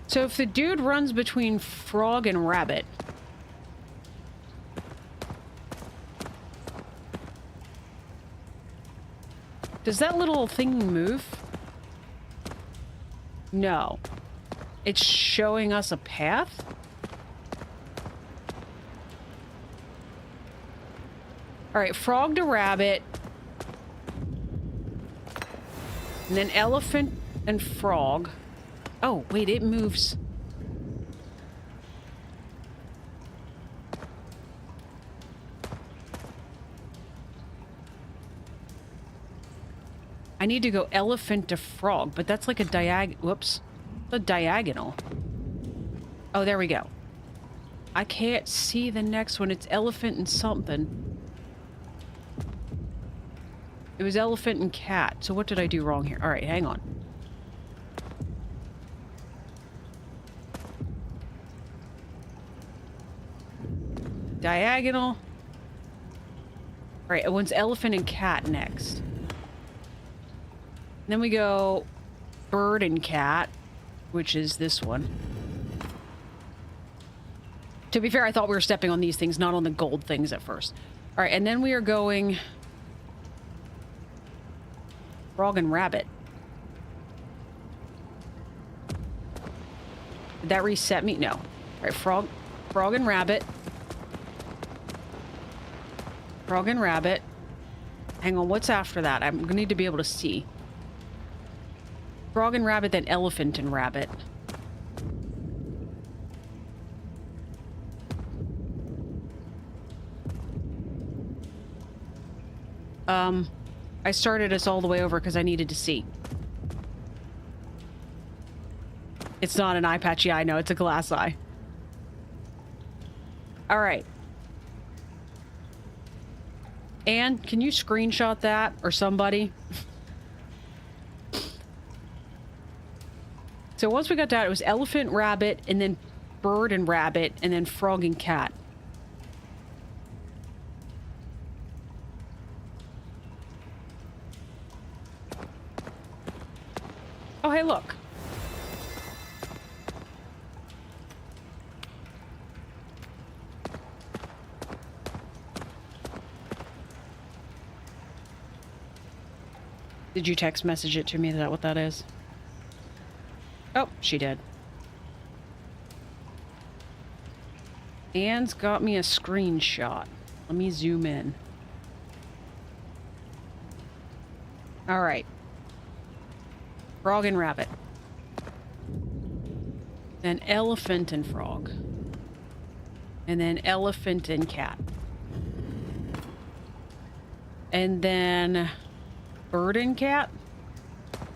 So if the dude runs between frog and rabbit... Does that little thing move? No. It's showing us a path? Alright, frog to rabbit. And then elephant and frog. Oh, wait, it moves. I need to go elephant to frog, but that's like a whoops. A diagonal. Oh, there we go. I can't see the next one. It's elephant and something. It was elephant and cat. So what did I do wrong here? All right, hang on. Diagonal. All right, it wants elephant and cat next. Then we go bird and cat, which is this one. To be fair, I thought we were stepping on these things, not on the gold things at first. All right, and then we are going frog and rabbit. Did that reset me? No. All right, frog and rabbit. Frog and rabbit. Hang on, what's after that? I'm gonna need to be able to see. Frog and rabbit, then elephant and rabbit. I started us all the way over because I needed to see. It's not an eye patch. Yeah, I know. It's a glass eye. All right. Anne, can you screenshot that? Or somebody? So once we got that, it was elephant, rabbit, and then bird and rabbit, and then frog and cat. Oh, hey, look. Did you text message it to me? Is that what that is? Oh, she did. Anne's got me a screenshot. Let me zoom in. All right. Frog and rabbit. Then elephant and frog. And then elephant and cat. And then bird and cat.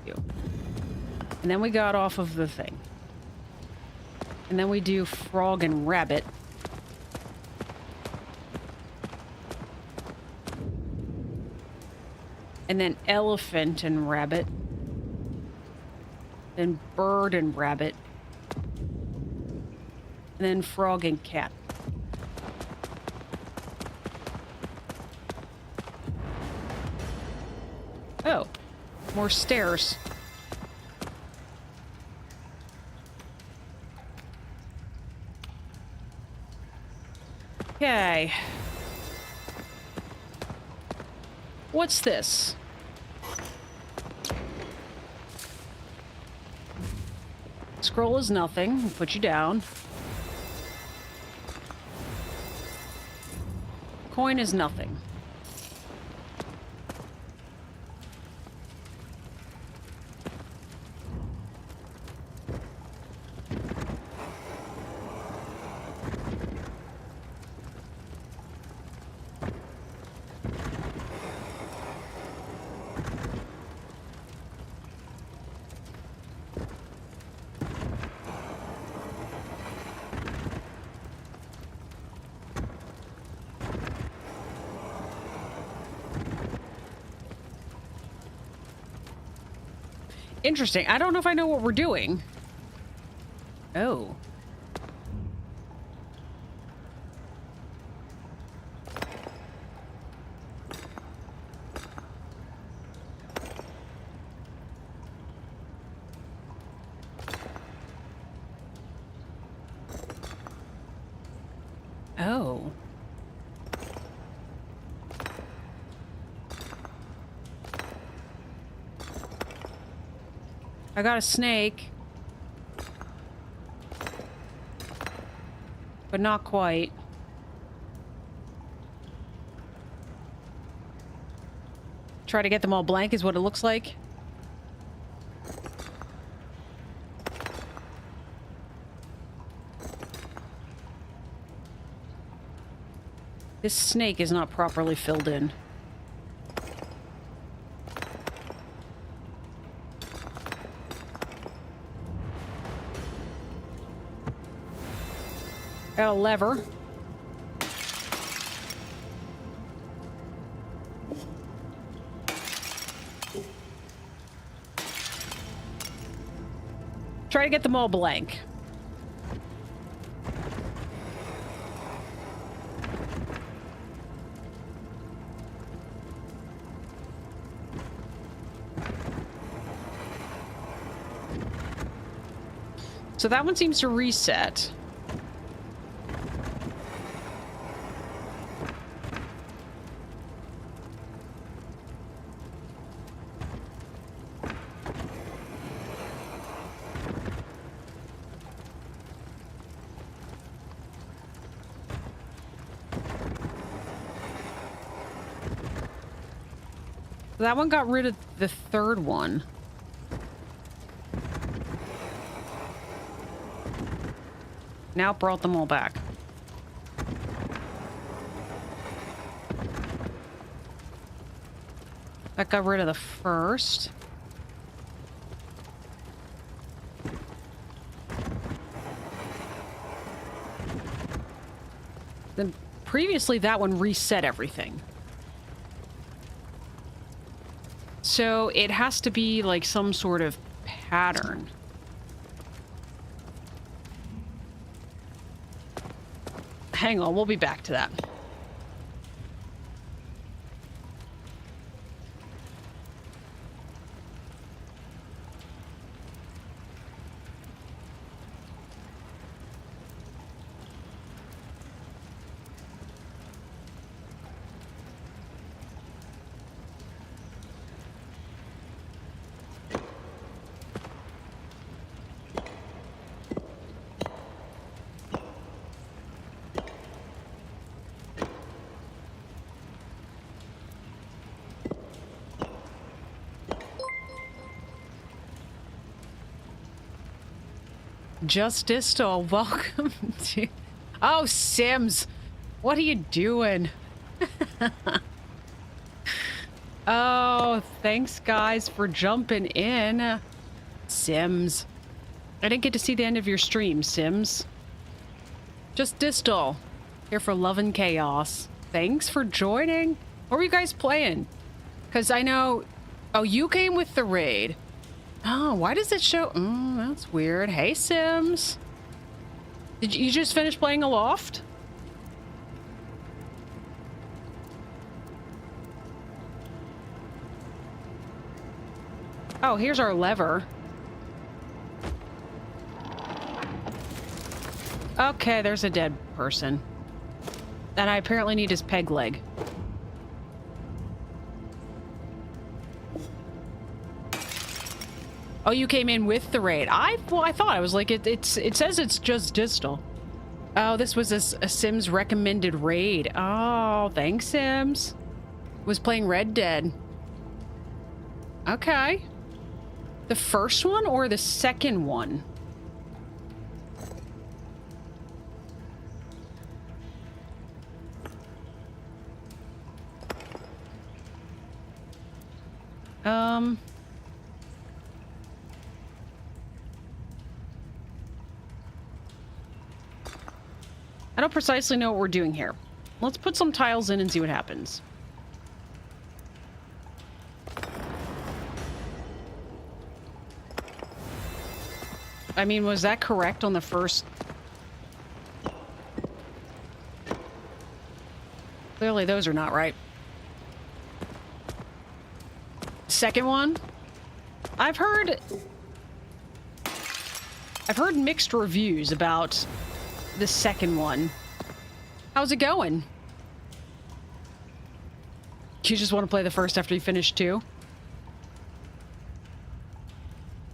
And then we got off of the thing. And then we do frog and rabbit. And then elephant and rabbit. Then bird and rabbit. And then frog and cat. Oh, more stairs. Okay. What's this? Scroll is nothing. We'll put you down. Coin is nothing. Interesting. I don't know if I know what we're doing. Oh. Oh. I got a snake. But not quite. Try to get them all blank is what it looks like. This snake is not properly filled in. Got a lever. Try to get them all blank. So that one seems to reset. That one got rid of the third one. Now it brought them all back. That got rid of the first. Then previously that one reset everything. So it has to be like some sort of pattern. Hang on, we'll be back to that. Just Distal, welcome to... Oh, Sims! What are you doing? Oh, thanks, guys, for jumping in. Sims. I didn't get to see the end of your stream, Sims. Just Distal. Here for love and chaos. Thanks for joining. What were you guys playing? Because I know... Oh, you came with the raid. Oh, why does it show... that's weird. Hey, Sims. Did you just finish playing Aloft? Oh, here's our lever. Okay, there's a dead person. And I apparently need his peg leg. Oh, you came in with the raid. I thought I was like, it says it's just Distal. Oh, this was a Sims recommended raid. Oh, thanks, Sims. Was playing Red Dead. Okay. The first one or the second one? I don't precisely know what we're doing here. Let's put some tiles in and see what happens. I mean, was that correct on the first? Clearly those are not right. Second one? I've heard mixed reviews about the second one. How's it going? You just want to play the first after you finish two?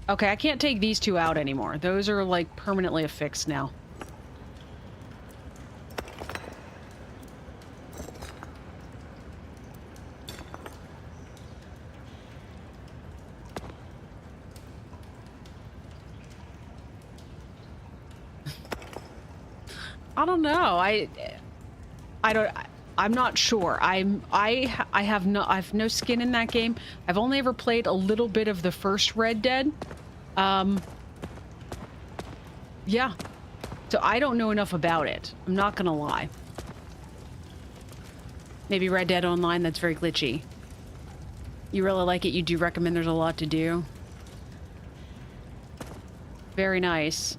Okay, I can't take these two out anymore. Those are like permanently affixed now. I don't know. I'm not sure. I have no skin in that game. I've only ever played a little bit of the first Red Dead. Yeah. So I don't know enough about it. I'm not gonna lie. Maybe Red Dead Online, that's very glitchy. You really like it? You do recommend? There's a lot to do. Very nice.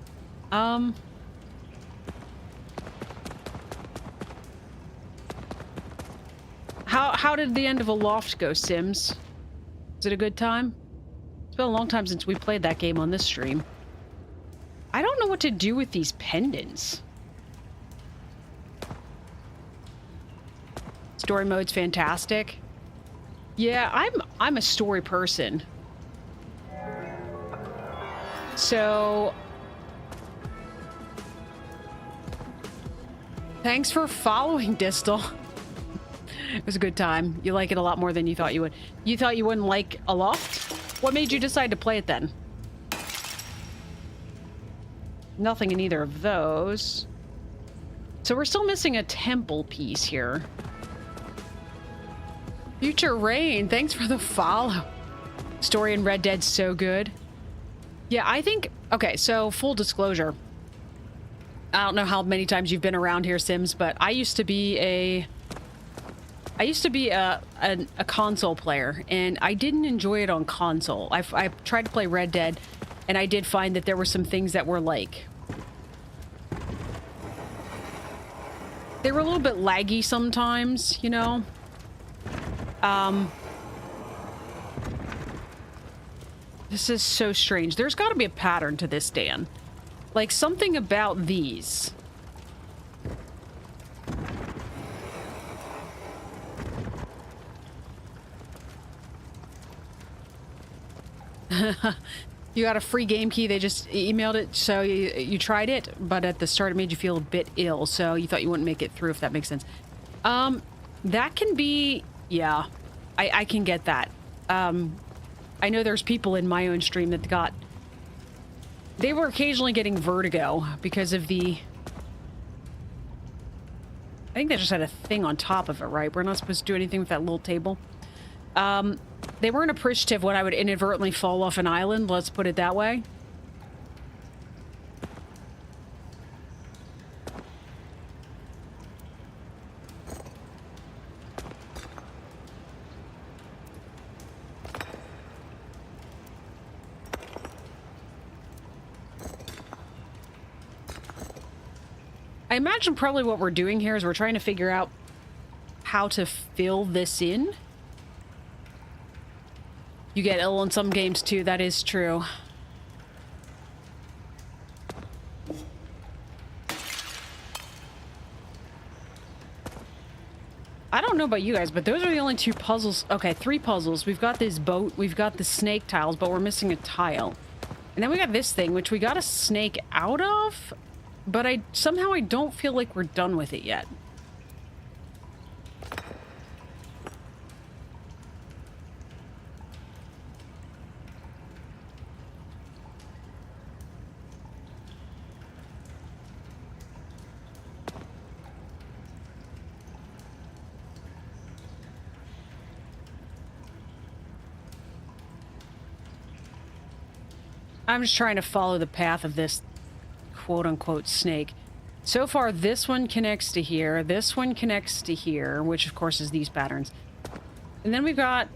How did the end of Aloft go, Sims? Is it a good time? It's been a long time since we played that game on this stream. I don't know what to do with these pendants. Story mode's fantastic. Yeah, I'm a story person. So thanks for following, Distal. It was a good time. You like it a lot more than you thought you would. You thought you wouldn't like Aloft? What made you decide to play it then? Nothing in either of those. So we're still missing a temple piece here. Future Rain, thanks for the follow. Story in Red Dead's so good. Yeah, I think... Okay, so full disclosure. I don't know how many times you've been around here, Sims, but I used to be a console player, and I didn't enjoy it on console. I tried to play Red Dead, and I did find that there were some things that were like... They were a little bit laggy sometimes, you know? This is so strange. There's got to be a pattern to this, Dan. Like, something about these. You got a free game key, they just emailed it, so you tried it, but at the start it made you feel a bit ill, so you thought you wouldn't make it through, if that makes sense. That can be... Yeah, I can get that. I know there's people in my own stream that got They were occasionally getting vertigo because of the... I think they just had a thing on top of it, right? We're not supposed to do anything with that little table. They weren't appreciative when I would inadvertently fall off an island, let's put it that way. I imagine probably what we're doing here is we're trying to figure out how to fill this in. You get ill in some games too, that is true. I don't know about you guys, but those are the only two puzzles. Okay, 3 puzzles. We've got this boat, we've got the snake tiles, but we're missing a tile. And then we got this thing, which we got a snake out of, but somehow I don't feel like we're done with it yet. I'm just trying to follow the path of this quote-unquote snake. So far, this one connects to here, this one connects to here, which of course is these patterns. And then we've got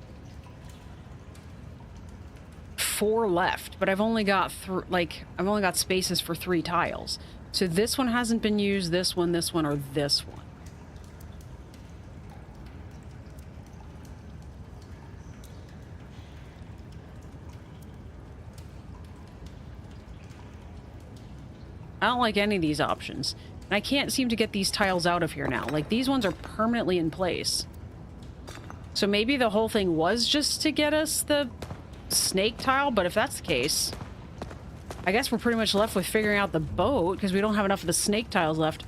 4 left, but I've only got I've only got spaces for 3 tiles. So this one hasn't been used, this one, or this one. I don't like any of these options. And I can't seem to get these tiles out of here now. Like, these ones are permanently in place. So maybe the whole thing was just to get us the snake tile, but if that's the case, I guess we're pretty much left with figuring out the boat, because we don't have enough of the snake tiles left.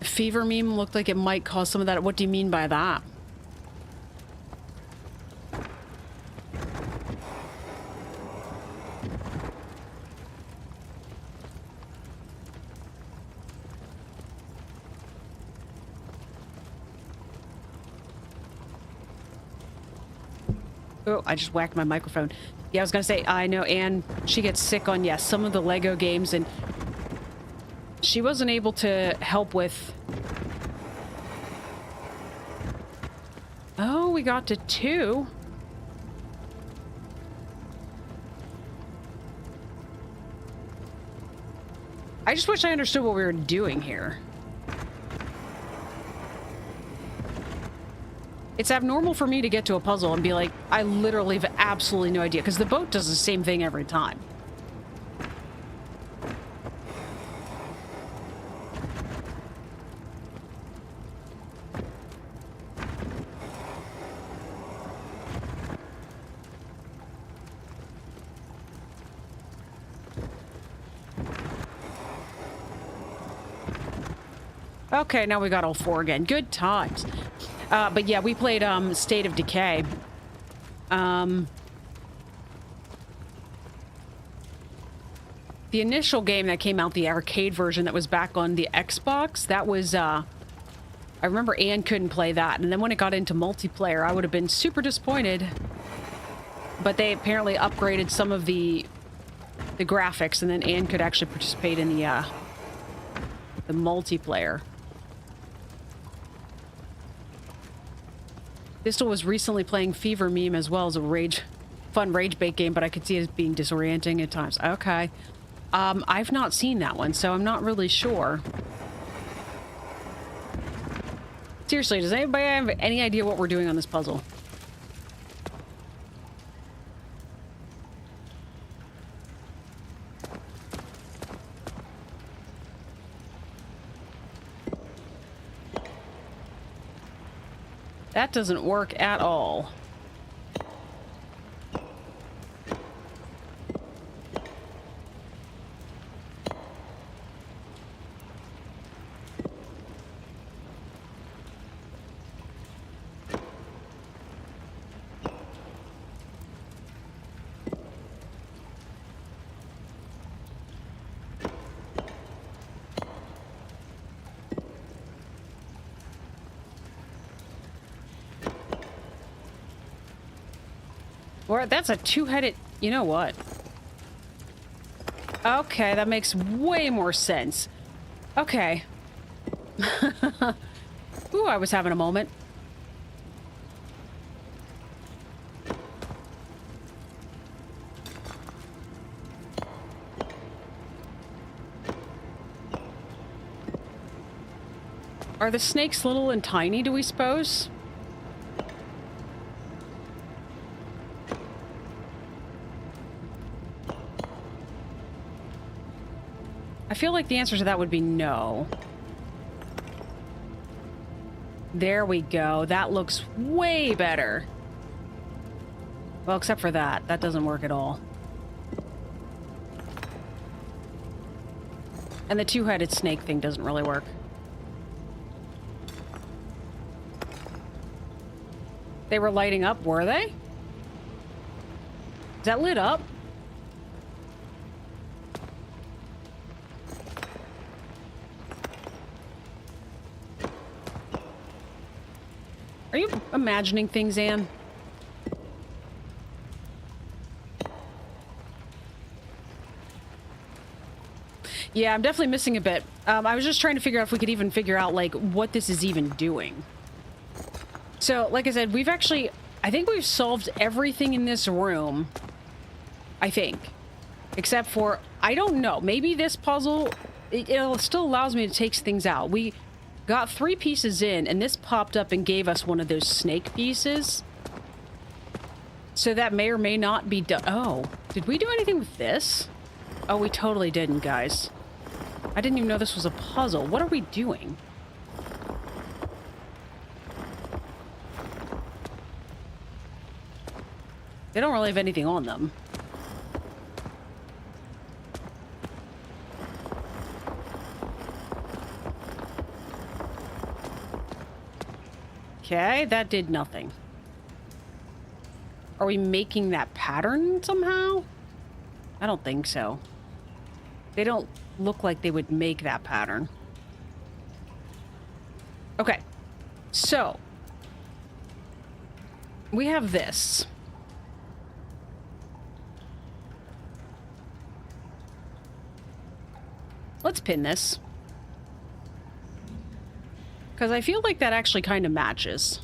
Fever meme looked like it might cause some of that. What do you mean by that? Oh, I just whacked my microphone. Yeah, I was gonna say, I know Anne, she gets sick on, yes, some of the Lego games, and she wasn't able to help with... Oh, we got to 2. I just wish I understood what we were doing here. It's abnormal for me to get to a puzzle and be like, I literally have absolutely no idea, because the boat does the same thing every time. Okay, now we got all 4 again. Good times. But yeah, we played State of Decay. The initial game that came out, the arcade version that was back on the Xbox, that was, I remember Anne couldn't play that. And then when it got into multiplayer, I would have been super disappointed. But they apparently upgraded some of the graphics, and then Anne could actually participate in the multiplayer. Distal was recently playing Fever Meme as well as a fun rage bait game, but I could see it as being disorienting at times. Okay. I've not seen that one, so I'm not really sure. Seriously, does anybody have any idea what we're doing on this puzzle? That doesn't work at all. Or that's a two-headed... You know what? Okay, that makes way more sense. Okay. Ooh, I was having a moment. Are the snakes little and tiny, do we suppose? I feel like the answer to that would be no. There we go. That looks way better. Well, except for that. That doesn't work at all. And the two-headed snake thing doesn't really work. They were lighting up, were they? Is that lit up? Are you imagining things, Anne? Yeah, I'm definitely missing a bit. I was just trying to figure out if we could even figure out, like, what this is even doing. So, like I said, we've actually... I think we've solved everything in this room. I think. Except for... I don't know. Maybe this puzzle... It still allows me to take things out. We got 3 pieces in, and this popped up and gave us one of those snake pieces. So that may or may not be done. Oh, did we do anything with this? Oh, we totally didn't, guys. I didn't even know this was a puzzle. What are we doing? They don't really have anything on them. Okay, that did nothing. Are we making that pattern somehow? I don't think so. They don't look like they would make that pattern. Okay, so we have this. Let's pin this. Because I feel like that actually kind of matches.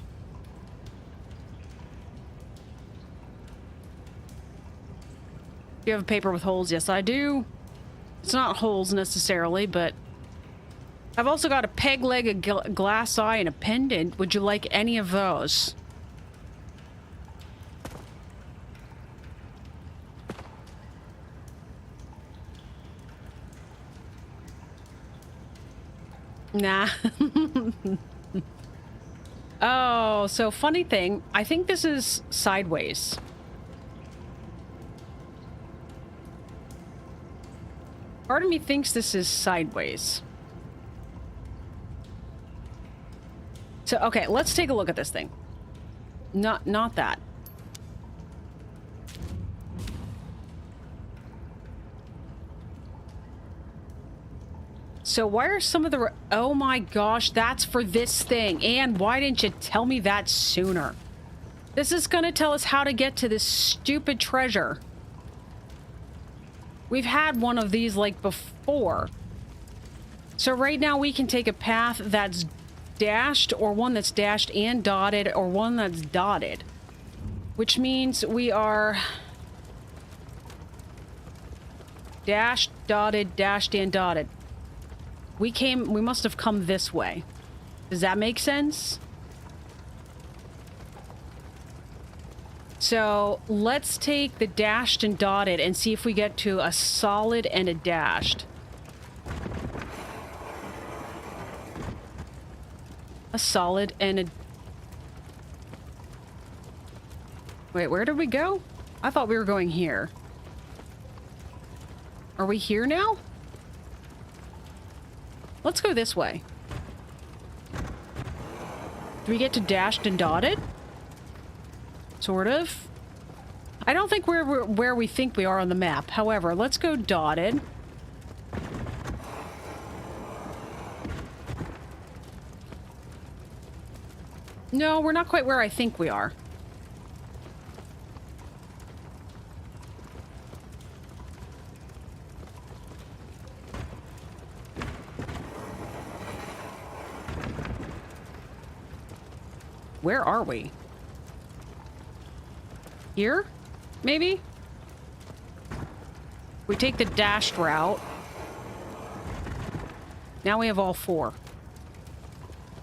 Do you have a paper with holes? Yes, I do. It's not holes necessarily, but... I've also got a peg leg, a glass eye, and a pendant. Would you like any of those? Nah. Oh, so funny thing. I think this is sideways. Part of me thinks this is sideways. So, okay, let's take a look at this thing. Not that. So why are some of the... Oh my gosh, that's for this thing. And why didn't you tell me that sooner? This is gonna tell us how to get to this stupid treasure. We've had one of these, like, before. So right now we can take a path that's dashed, or one that's dashed and dotted, or one that's dotted. Which means we are... dashed, dotted, dashed, and dotted. We must have come this way. Does that make sense? So let's take the dashed and dotted and see if we get to a solid and a dashed. A solid and a... Wait, where did we go? I thought we were going here. Are we here now? Let's go this way. Do we get to dashed and dotted? Sort of. I don't think we're where we think we are on the map. However, let's go dotted. No, we're not quite where I think we are. Where are we? Here? Maybe? We take the dashed route. Now we have all 4.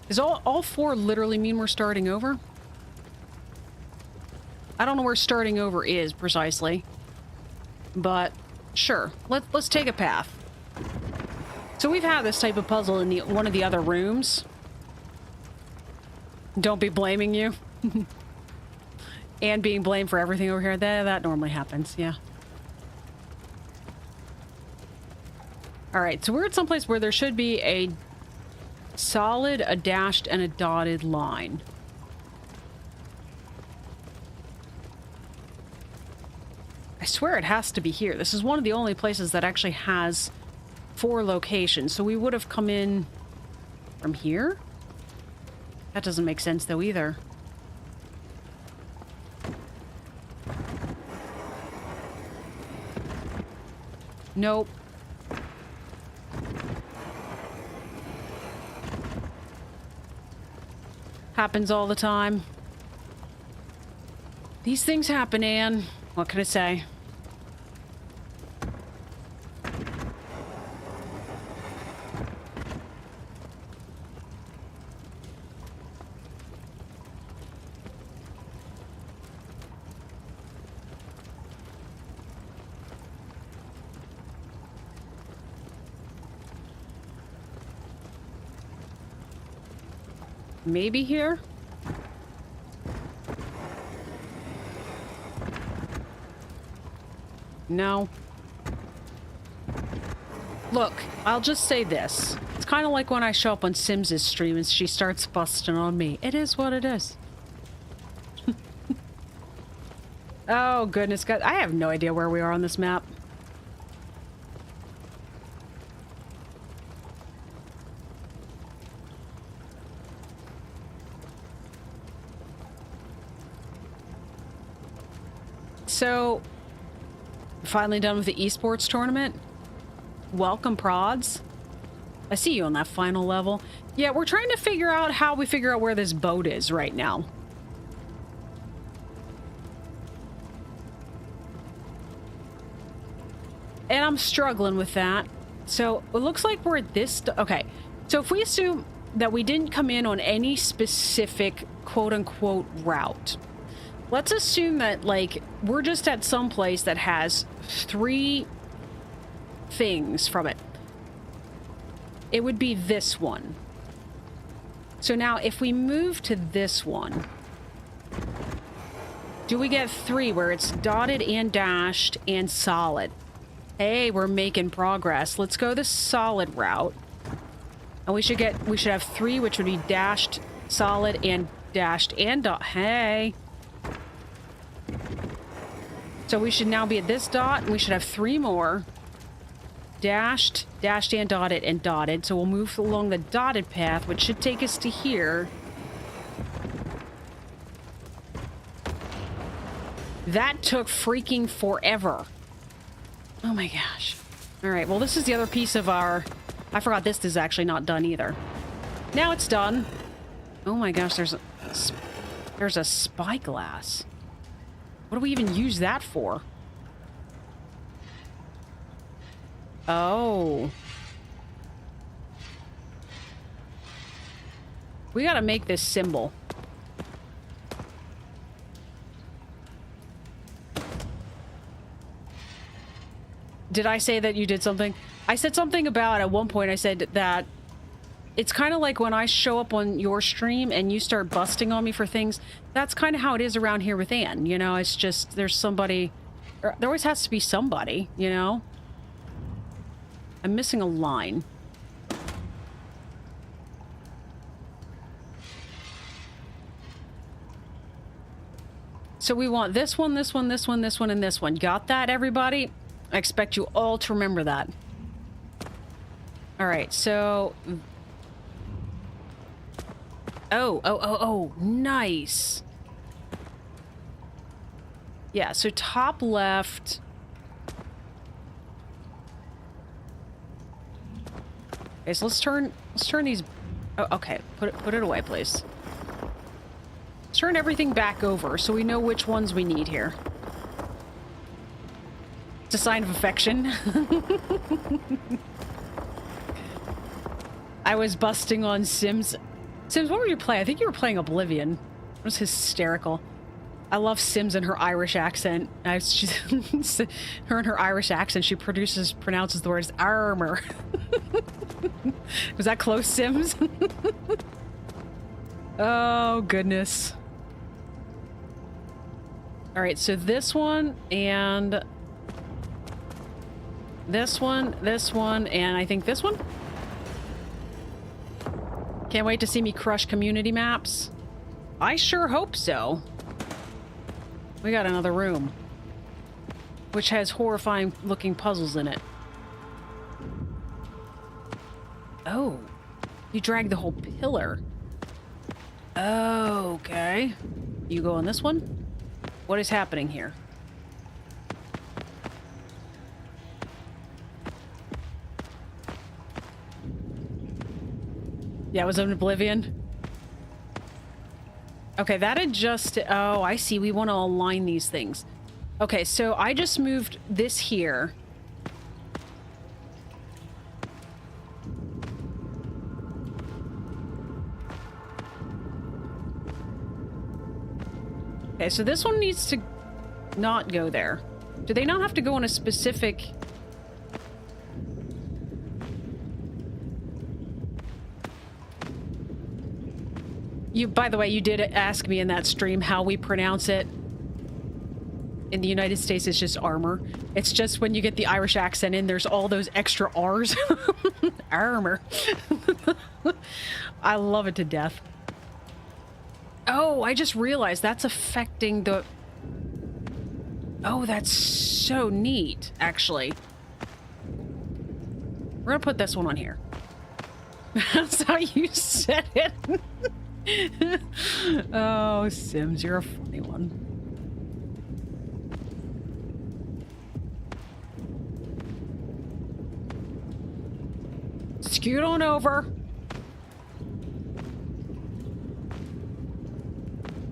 Does all 4 literally mean we're starting over? I don't know where starting over is precisely. But sure, let's take a path. So we've had this type of puzzle in one of the other rooms. Don't be blaming you. And being blamed for everything over here. That normally happens, yeah. Alright, so we're at someplace where there should be a solid, a dashed, and a dotted line. I swear it has to be here. This is one of the only places that actually has 4 locations. So we would have come in from here? That doesn't make sense though either. Nope. Happens all the time. These things happen, Anne. What can I say? Maybe here? No. Look, I'll just say this. It's kind of like when I show up on Sims' stream and she starts busting on me. It is what it is. Oh, goodness, God. I have no idea where we are on this map. So, finally done with the esports tournament. Welcome, Prods. I see you on that final level. Yeah, we're trying to figure out how we figure out where this boat is right now. And I'm struggling with that. So, it looks like we're at this... Okay, so if we assume that we didn't come in on any specific quote-unquote route... Let's assume that, like, we're just at some place that has 3 things from it. It would be this one. So now, if we move to this one, do we get 3 where it's dotted and dashed and solid? Hey, we're making progress. Let's go the solid route. And we should have 3, which would be dashed, solid, and dashed and dot. Hey. So we should now be at this dot, and we should have 3 more. Dashed, dashed, and dotted. So we'll move along the dotted path, which should take us to here. That took freaking forever. Oh my gosh. Alright, well this is the other piece of our... I forgot this is actually not done either. Now it's done. Oh my gosh, there's a spyglass. What do we even use that for? Oh. We gotta make this symbol. Did I say that you did something? I said something about, at one point I said that it's kind of like when I show up on your stream and you start busting on me for things. That's kind of how it is around here with Anne. You know, it's just, there's somebody, there always has to be somebody, you know? I'm missing a line. So we want this one, this one, this one, this one, and this one. Got that, everybody? I expect you all to remember that. All right, so... Oh, nice. Yeah, so top left. Okay, so let's turn these. Oh, okay. Put it away, please. turn everything back over so we know which ones we need here. It's a sign of affection. I was busting on Sims. Sims, what were you playing? I think you were playing Oblivion. It was hysterical. I love Sims and her Irish accent. Her and her Irish accent, she pronounces the words armor. Was that close, Sims? Oh, goodness. All right, so this one and this one, and I think this one. Can't wait to see me crush community maps. I sure hope so. We got another room, which has horrifying looking puzzles in it. Oh, you dragged the whole pillar. Oh, okay. You go on this one? What is happening here? Yeah, it was an Oblivion. Okay, that adjusted. Oh, I see. We want to align these things. Okay, so I just moved this here. Okay, so this one needs to not go there. Do they not have to go on a specific... by the way, you did ask me in that stream how we pronounce it. In the United States, it's just armor. It's just when you get the Irish accent in, there's all those extra R's. Armor. I love it to death. Oh, I just realized that's affecting the... Oh, that's so neat, actually. We're gonna put this one on here. That's how you said it. Oh, Sims, you're a funny one. Scoot on over.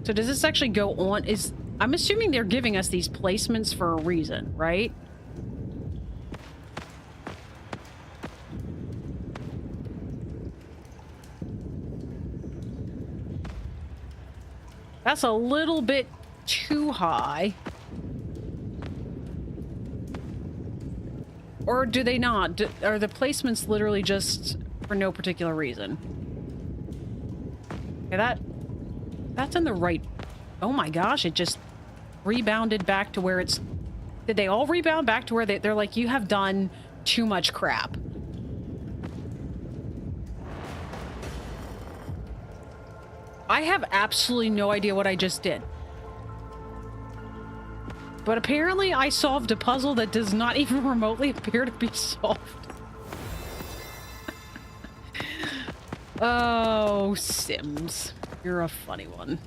So does this actually go on? I'm assuming they're giving us these placements for a reason, right? That's a little bit too high. Or do they not? Are the placements literally just for no particular reason? Okay, that's in the right... Oh my gosh, it just rebounded back to where it's... Did they all rebound back to where they're like, you have done too much crap? I have absolutely no idea what I just did. But apparently I solved a puzzle that does not even remotely appear to be solved. Oh, Sims. You're a funny one.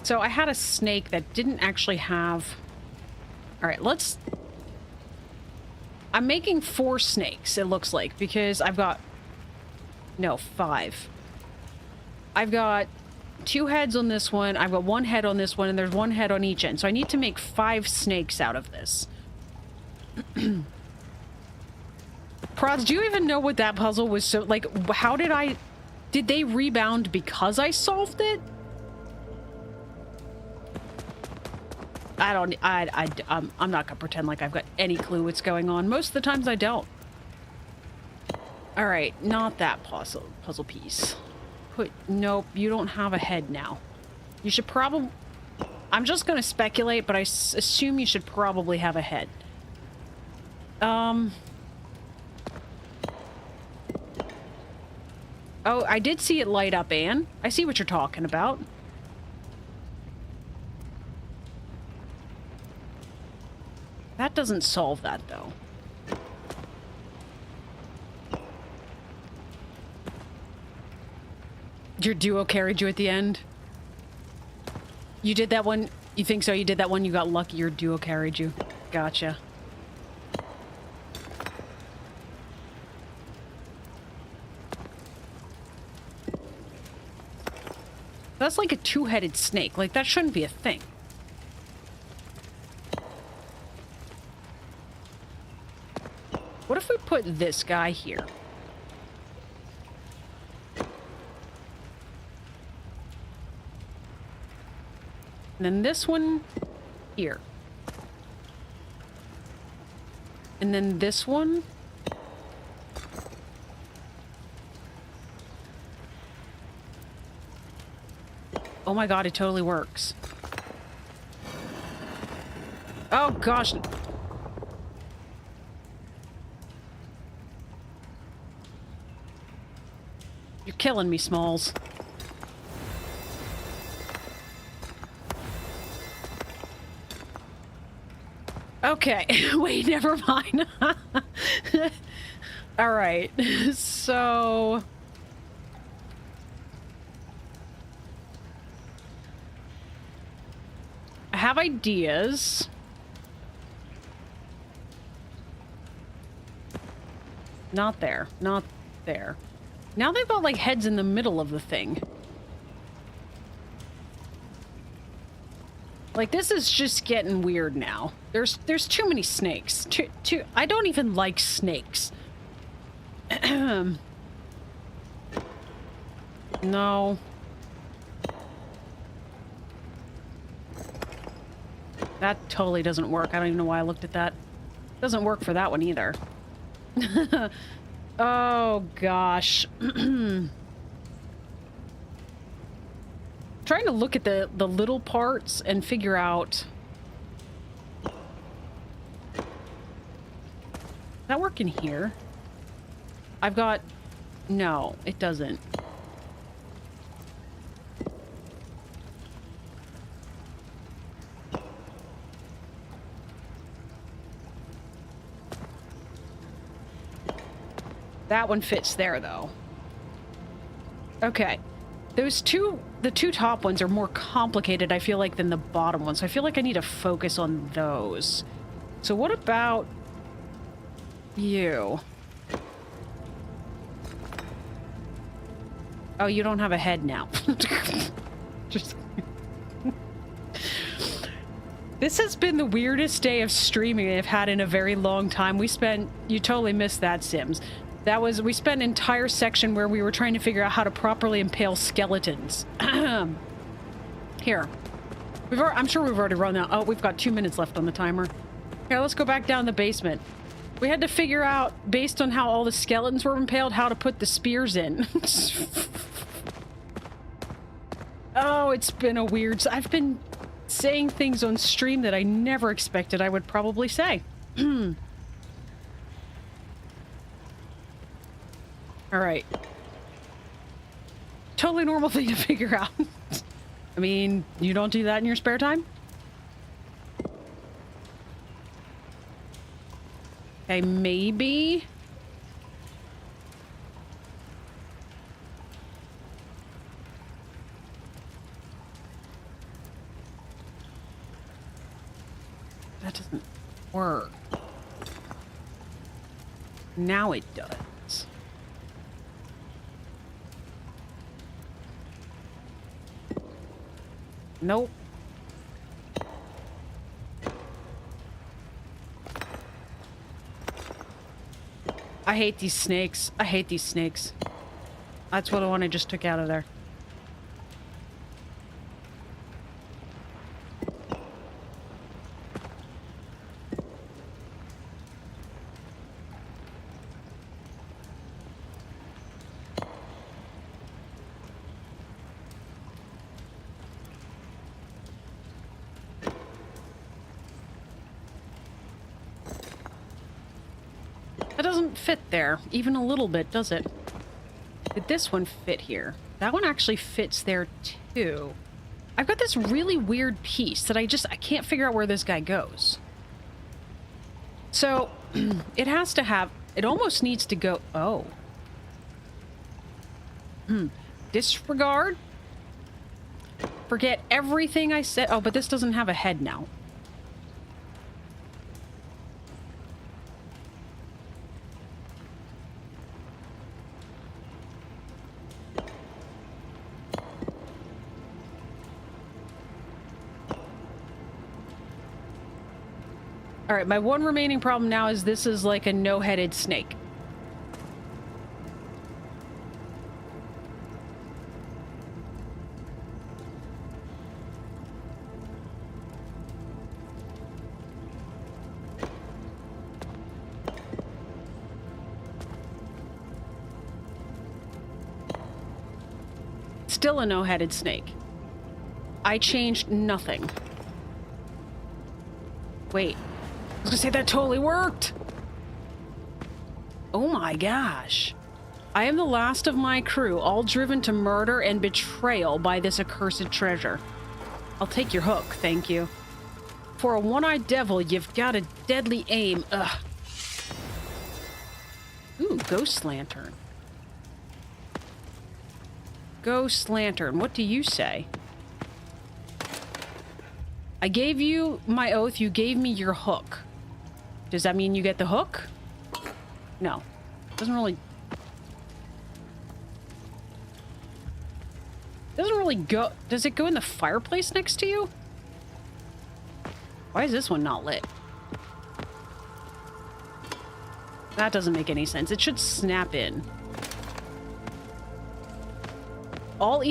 So I had a snake that didn't actually have... Alright, let's... I'm making 4 snakes, it looks like, because I've got... No, 5. I've got 2 heads on this one, I've got 1 head on this one, and there's 1 head on each end. So I need to make 5 snakes out of this. Prods, do you even know what that puzzle was? So, like, how did I... Did they rebound because I solved it? I'm not gonna pretend like I've got any clue what's going on. Most of the times I don't. All right, not that puzzle piece. Nope, you don't have a head now. You should probably... I'm just gonna speculate, but I assume you should probably have a head. Oh, I did see it light up, Anne. I see what you're talking about. That doesn't solve that, though. Your duo carried you at the end? You did that one? You think so? You did that one? You got lucky your duo carried you? Gotcha. That's like a two-headed snake. Like, that shouldn't be a thing. What if we put this guy here? And then this one here. And then this one. Oh my god, it totally works. Oh gosh. You're killing me, Smalls. Okay, wait, never mind. All right, so... I have ideas. Not there, not there. Now they've got, like, heads in the middle of the thing. Like, this is just getting weird now. There's too many snakes. I don't even like snakes. No. That totally doesn't work. I don't even know why I looked at that. Doesn't work for that one either. Oh, gosh. Trying to look at the little parts and figure out... Does that work in here? I've got... No, it doesn't. That one fits there, though. Okay. Those the two top ones are more complicated, I feel like, than the bottom ones. So I feel like I need to focus on those. So what about you? Oh, you don't have a head now. Just... This has been the weirdest day of streaming I've had in a very long time. You totally missed that, Sims. We spent an entire section where we were trying to figure out how to properly impale skeletons. Here. I'm sure we've already run out. Oh, we've got 2 minutes left on the timer. Here, let's go back down the basement. We had to figure out, based on how all the skeletons were impaled, how to put the spears in. Oh, it's been a weird... I've been saying things on stream that I never expected I would probably say. All right. Totally normal thing to figure out. I mean, you don't do that in your spare time? Okay, maybe... That doesn't work. Now it does. Nope. I hate these snakes. I hate these snakes. That's what the one I just took out of there. That doesn't fit there, even a little bit, does it? Did this one fit here? That one actually fits there, too. I've got this really weird piece that I can't figure out where this guy goes. So, it has to have... It almost needs to go... Oh. Disregard. Forget everything I said. Oh, but this doesn't have a head now. All right, my one remaining problem now is this is like a no-headed snake. Still a no-headed snake. I changed nothing. Wait. I was gonna say that totally worked! Oh my gosh. I am the last of my crew, all driven to murder and betrayal by this accursed treasure. I'll take your hook, thank you. For a one-eyed devil, you've got a deadly aim. Ugh. Ooh, ghost lantern. Ghost lantern, what do you say? I gave you my oath, you gave me your hook. Does that mean you get the hook? No. Doesn't really go. Does it go in the fireplace next to you? Why is this one not lit? That doesn't make any sense. It should snap in. An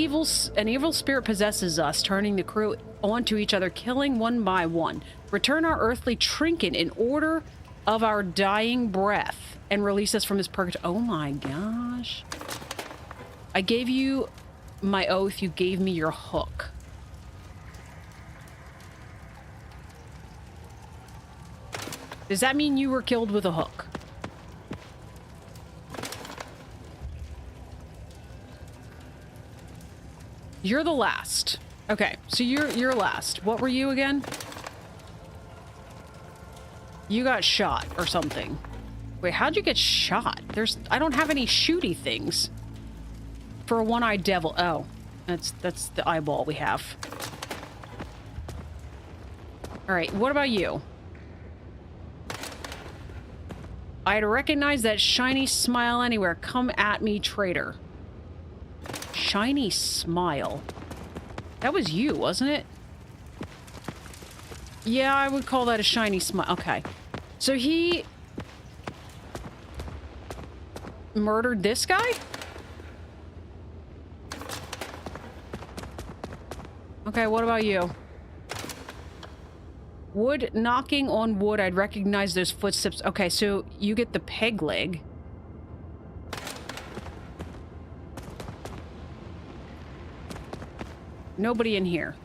evil spirit possesses us, turning the crew onto each other, killing one by one. Return our earthly trinket in order of our dying breath, and release us from this purgatory. Oh my gosh. I gave you my oath, you gave me your hook. Does that mean you were killed with a hook? You're the last. Okay, so you're last. What were you again? You got shot or something. Wait, how'd you get shot? I don't have any shooty things. For a one-eyed devil. Oh, that's the eyeball we have. All right, what about you? I'd recognize that shiny smile anywhere. Come at me, traitor. Shiny smile. That was you, wasn't it? Yeah, I would call that a shiny smile. Okay. So he murdered this guy? Okay, what about you? Wood, knocking on wood, I'd recognize those footsteps. Okay, so you get the peg leg. Nobody in here.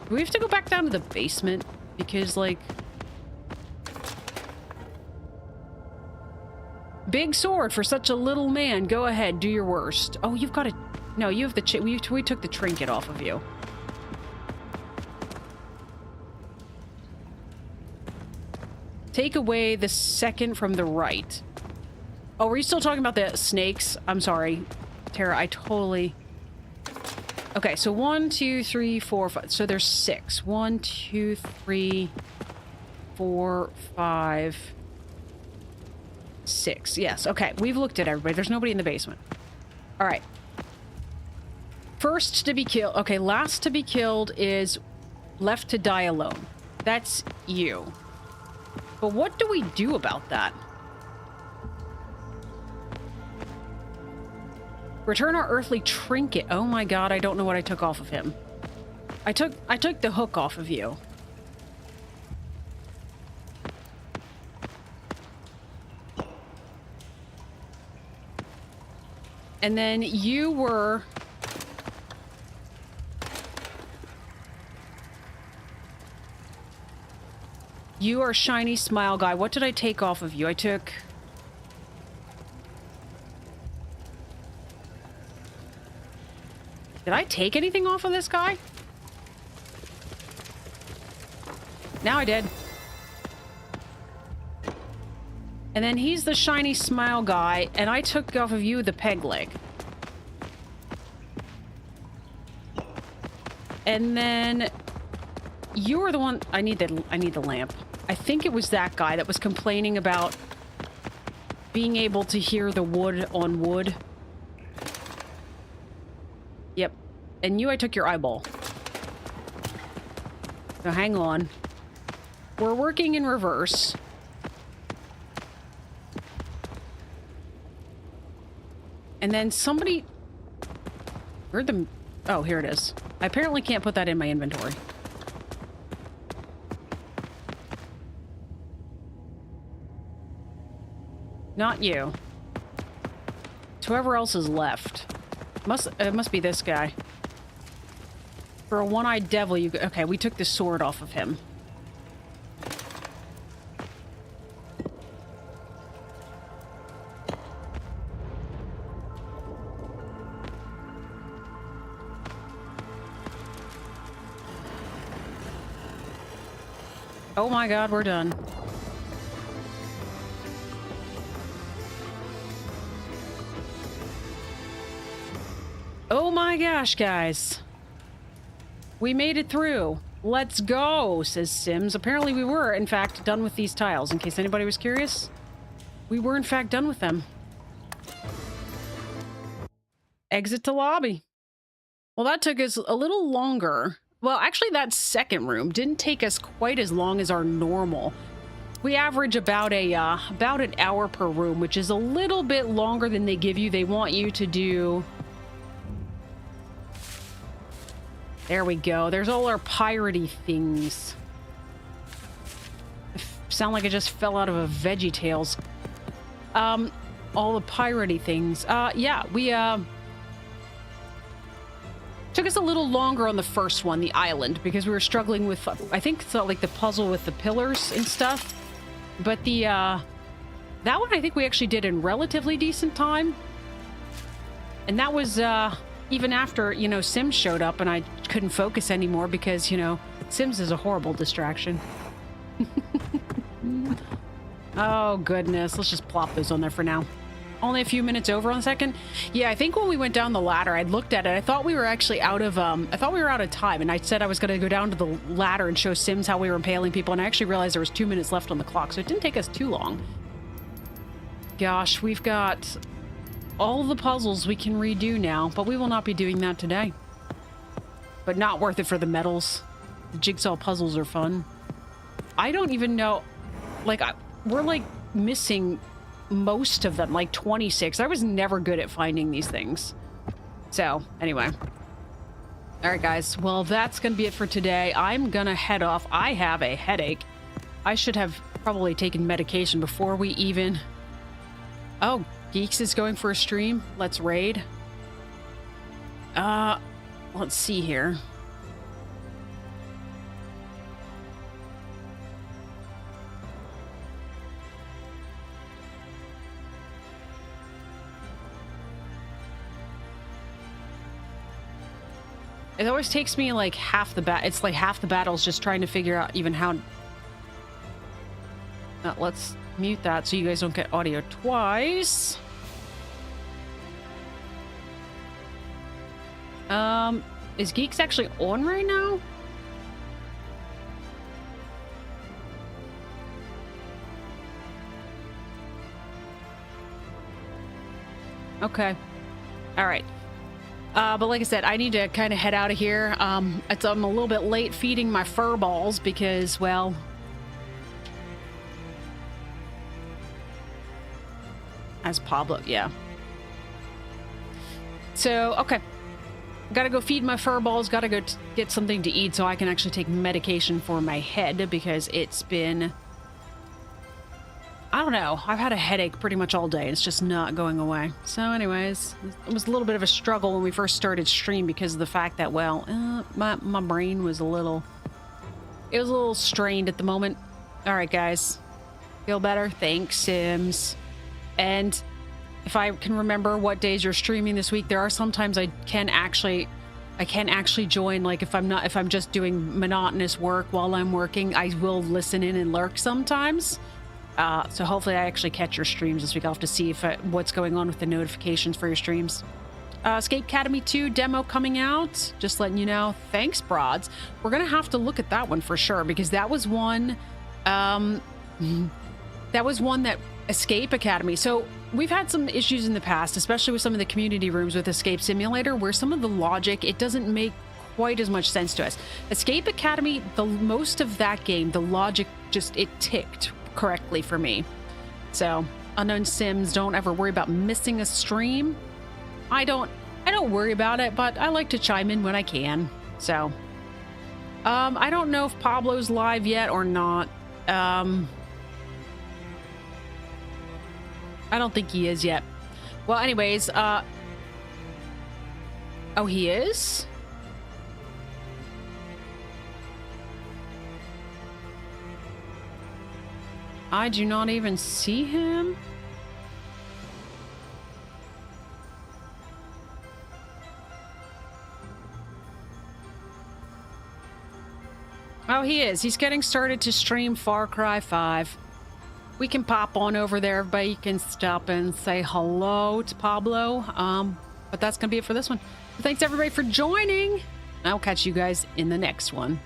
Do we have to go back down to the basement? Because, like... Big sword for such a little man. Go ahead, do your worst. Oh, you've got a... No, you have the... We took the trinket off of you. Take away the second from the right. Oh, were you still talking about the snakes? I'm sorry, Tara, I totally... Okay, so 1, 2, 3, 4, 5. So there's 6. 1, 2, 3, 4, 5, 6. Yes, okay. We've looked at everybody. There's nobody in the basement. All right. First to be killed. Okay, last to be killed is left to die alone. That's you. But what do we do about that? Return our earthly trinket. Oh my god, I don't know what I took off of him. I took the hook off of you. And then you were... You are shiny smile guy. What did I take off of you? I took... Did I take anything off of this guy? Now I did. And then he's the shiny smile guy, and I took off of you the peg leg. And then you were the one... I need the lamp. I think it was that guy that was complaining about being able to hear the wood on wood. Yep. And I took your eyeball. So hang on. we're working in reverse. And then somebody... Where'd the... Oh, here it is. I apparently can't put that in my inventory. Not you. It's whoever else is left. It must be this guy. For a one-eyed devil, you... Okay, we took the sword off of him. Oh my god, we're done. Oh my gosh, guys. We made it through. Let's go, says Sims. Apparently we were, in fact, done with these tiles. In case anybody was curious, we were, in fact, done with them. Exit to lobby. Well, that took us a little longer. Well, actually, that second room didn't take us quite as long as our normal. We average about an hour per room, which is a little bit longer than they give you. They want you to do... There we go. There's all our piratey things. I sound like I just fell out of a VeggieTales. All the piratey things. Yeah, we, took us a little longer on the first one, the island, because we were struggling with, I think it's like the puzzle with the pillars and stuff. But the, that one I think we actually did in relatively decent time. And that was, even after, you know, Sims showed up and I couldn't focus anymore because, you know, Sims is a horrible distraction. Oh, goodness. Let's just plop those on there for now. Only a few minutes over on the second. Yeah, I think when we went down the ladder, I looked at it. I thought we were actually out of, I thought we were out of time. And I said I was going to go down to the ladder and show Sims how we were impaling people. And I actually realized there was 2 minutes left on the clock. So it didn't take us too long. Gosh, we've got... all the puzzles we can redo now, but we will not be doing that today. But not worth it for the medals. The jigsaw puzzles are fun. I don't even know... Like, we're, like, missing most of them. Like, 26. I was never good at finding these things. So, anyway. Alright, guys. Well, that's gonna be it for today. I'm gonna head off. I have a headache. I should have probably taken medication before we even... Oh, Geeks is going for a stream. Let's raid. Let's see here. It always takes me like half the it's like half the battles just trying to figure out even how... let's mute that so you guys don't get audio twice. Is Geeks actually on right now? Okay. All right. But like I said, I need to kind of head out of here. I'm a little bit late feeding my fur balls because, well... As Pablo, yeah. So, okay. Gotta go feed my fur balls, gotta go get something to eat so I can actually take medication for my head because it's been... I don't know. I've had a headache pretty much all day. It's just not going away. So anyways, it was a little bit of a struggle when we first started stream because of the fact that, well, my brain was a little... It was a little strained at the moment. All right, guys. Feel better? Thanks, Sims. And if I can remember what days you're streaming this week, there are sometimes I can't actually join. Like if I'm just doing monotonous work while I'm working, I will listen in and lurk sometimes. So hopefully I actually catch your streams this week. I'll have to see if what's going on with the notifications for your streams. Escape Academy 2 demo coming out. Just letting you know. Thanks, Broads. We're going to have to look at that one for sure because that was one... that was one that... Escape Academy. So we've had some issues in the past, especially with some of the community rooms with Escape Simulator, where some of the logic, it doesn't make quite as much sense to us. Escape Academy, the most of that game, the logic just, it ticked correctly for me. So, Unknown Sims, don't ever worry about missing a stream. I don't worry about it, but I like to chime in when I can. So, I don't know if Pablo's live yet or not. I don't think he is yet. Well, anyways, oh, he is? I do not even see him. Oh, he is. He's getting started to stream Far Cry 5. We can pop on over there. Everybody can stop and say hello to Pablo. But that's going to be it for this one. Thanks, everybody, for joining. I'll catch you guys in the next one.